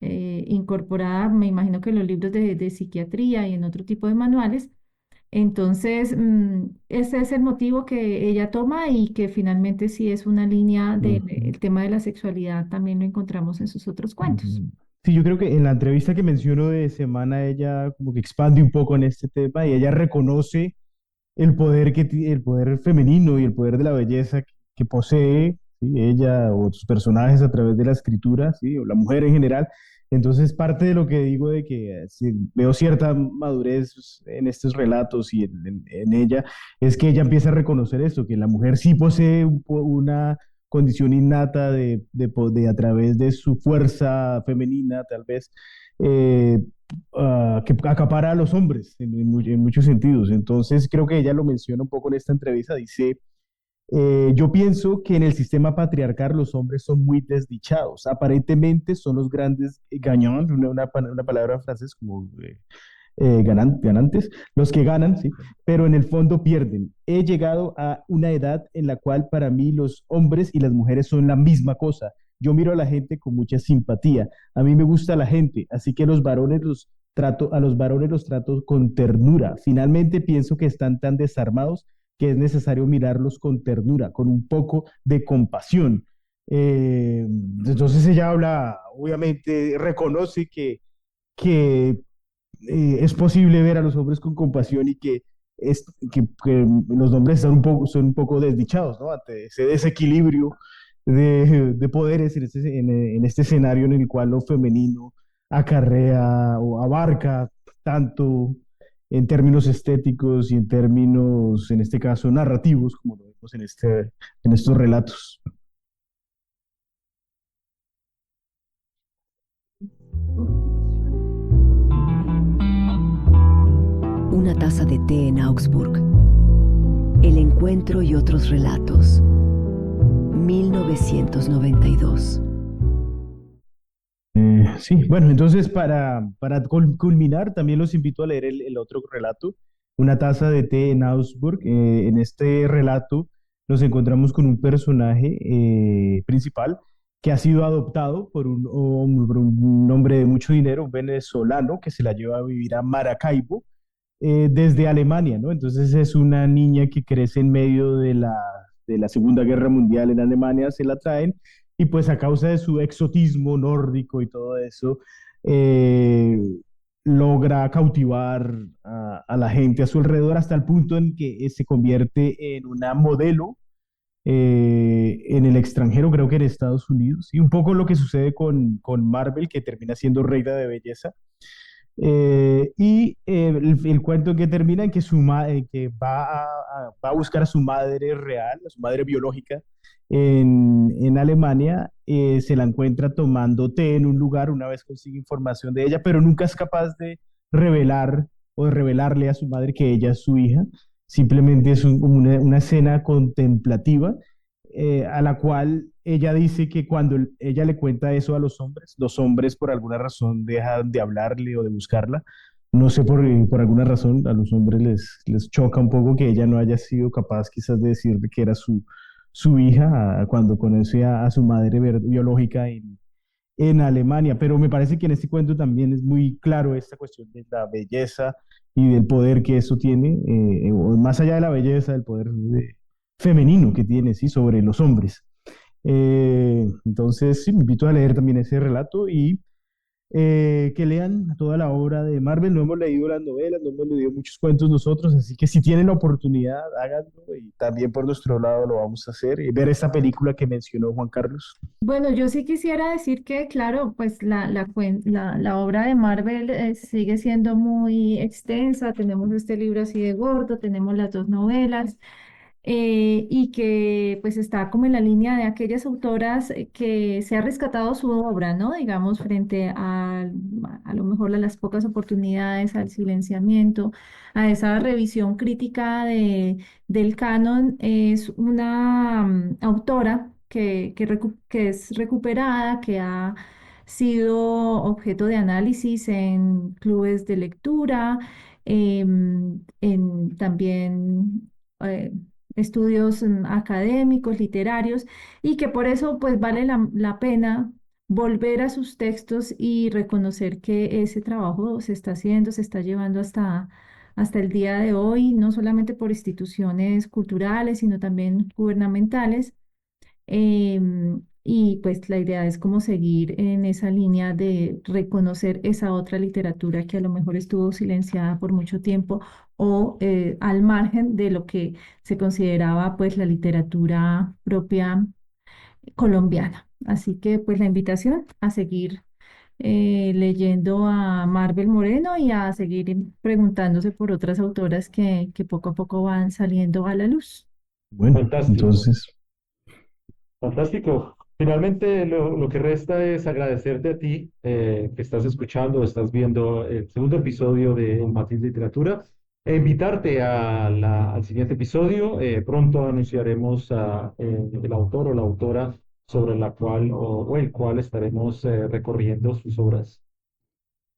S4: incorporada, me imagino que en los libros de psiquiatría y en otro tipo de manuales. Entonces, ese es el motivo que ella toma y que finalmente sí es una línea
S3: Ujú.
S4: del tema de la sexualidad, también lo encontramos en sus otros cuentos.
S3: Ujú. Sí, yo creo que en la entrevista que menciono de Semana, ella como que expande un poco en este tema y ella reconoce el poder femenino y el poder de la belleza que posee, ¿sí? Ella o sus personajes a través de la escritura, ¿sí? O la mujer en general. Entonces, parte de lo que digo de que sí, veo cierta madurez en estos relatos y en ella, es que ella empieza a reconocer esto, que la mujer sí posee una condición innata de a través de su fuerza femenina, tal vez, eh, que acapara a los hombres en muchos sentidos. Entonces, creo que ella lo menciona un poco en esta entrevista. Dice, yo pienso que en el sistema patriarcal los hombres son muy desdichados. Aparentemente son los grandes gagnants, una palabra en francés como ganantes, los que ganan, ¿sí? Pero en el fondo pierden. He llegado a una edad en la cual para mí los hombres y las mujeres son la misma cosa. Yo miro a la gente con mucha simpatía. A mí me gusta la gente, así que a los varones los trato con ternura. Finalmente pienso que están tan desarmados que es necesario mirarlos con ternura, con un poco de compasión. Entonces ella habla, obviamente, reconoce que es posible ver a los hombres con compasión y es, que los hombres son un poco desdichados, ¿no? Ante ese desequilibrio de poderes en este escenario en el cual lo femenino acarrea o abarca tanto en términos estéticos y en términos, en este caso, narrativos, como lo vemos en estos relatos.
S1: Una taza de té en Augsburg. El encuentro y otros relatos. 1992.
S3: Sí, bueno, entonces para culminar, también los invito a leer el otro relato, Una taza de té en Augsburg. En este relato nos encontramos con un personaje principal que ha sido adoptado por un hombre de mucho dinero, un venezolano que se la lleva a vivir a Maracaibo desde Alemania, ¿no? Entonces es una niña que crece en medio de la Segunda Guerra Mundial en Alemania, se la traen y pues a causa de su exotismo nórdico y todo eso, eh, logra cautivar a la gente a su alrededor hasta el punto en que se convierte en una modelo en el extranjero, creo que en Estados Unidos, y un poco lo que sucede con Marvel, que termina siendo reina de belleza. El cuento en que termina en que, que va a buscar a su madre real, a su madre biológica en Alemania, se la encuentra tomando té en un lugar una vez consigue información de ella, pero nunca es capaz de revelar o de revelarle a su madre que ella es su hija. Simplemente es como una escena contemplativa a la cual ella dice que cuando ella le cuenta eso a los hombres por alguna razón dejan de hablarle o de buscarla. No sé por alguna razón, a los hombres les choca un poco que ella no haya sido capaz quizás de decir que era su hija cuando conoce a su madre biológica en Alemania. Pero me parece que en este cuento también es muy claro esta cuestión de la belleza y del poder que eso tiene, o más allá de la belleza, del poder femenino que tiene, ¿sí? Sobre los hombres. Entonces, sí, me invito a leer también ese relato y que lean toda la obra de Marvel. No hemos leído las novelas, no hemos leído muchos cuentos nosotros, así que si tienen la oportunidad, háganlo y también por nuestro lado lo vamos a hacer y ver esta película que mencionó Juan Carlos.
S4: Bueno, yo sí quisiera decir que, claro, pues la obra de Marvel sigue siendo muy extensa. Tenemos este libro así de gordo, tenemos las dos novelas, y que pues está como en la línea de aquellas autoras que se ha rescatado su obra, ¿no? Digamos, frente a lo mejor a las pocas oportunidades, al silenciamiento, a esa revisión crítica del canon. Es una autora que es recuperada, que ha sido objeto de análisis en clubes de lectura, en también estudios académicos, literarios, y que por eso pues vale la pena volver a sus textos y reconocer que ese trabajo se está haciendo, se está llevando hasta el día de hoy, no solamente por instituciones culturales, sino también gubernamentales. Y pues la idea es como seguir en esa línea de reconocer esa otra literatura que a lo mejor estuvo silenciada por mucho tiempo o al margen de lo que se consideraba pues la literatura propia colombiana. Así que pues la invitación a seguir leyendo a Marvel Moreno y a seguir preguntándose por otras autoras que poco a poco van saliendo a la luz.
S3: Bueno,
S2: Fantástico.
S3: entonces,
S2: Fantástico. Finalmente, lo que resta es agradecerte a ti que estás escuchando, estás viendo el segundo episodio de El Matiz Literatura, e invitarte al siguiente episodio. Pronto anunciaremos el autor o la autora sobre la cual o el cual estaremos recorriendo sus obras.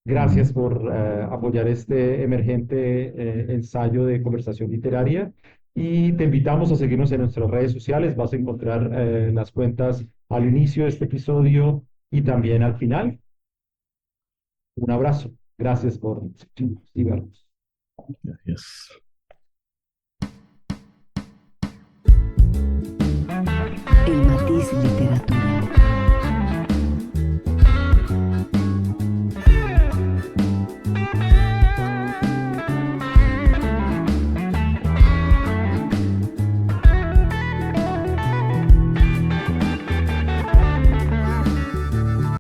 S3: ujú,
S2: Gracias por apoyar este emergente ensayo de conversación literaria y te invitamos a seguirnos en nuestras redes sociales. Vas a encontrar las cuentas al inicio de este episodio y también al final. Un abrazo. Gracias por escucharnos y vernos.
S3: gracias.
S1: El Matiz Literatura.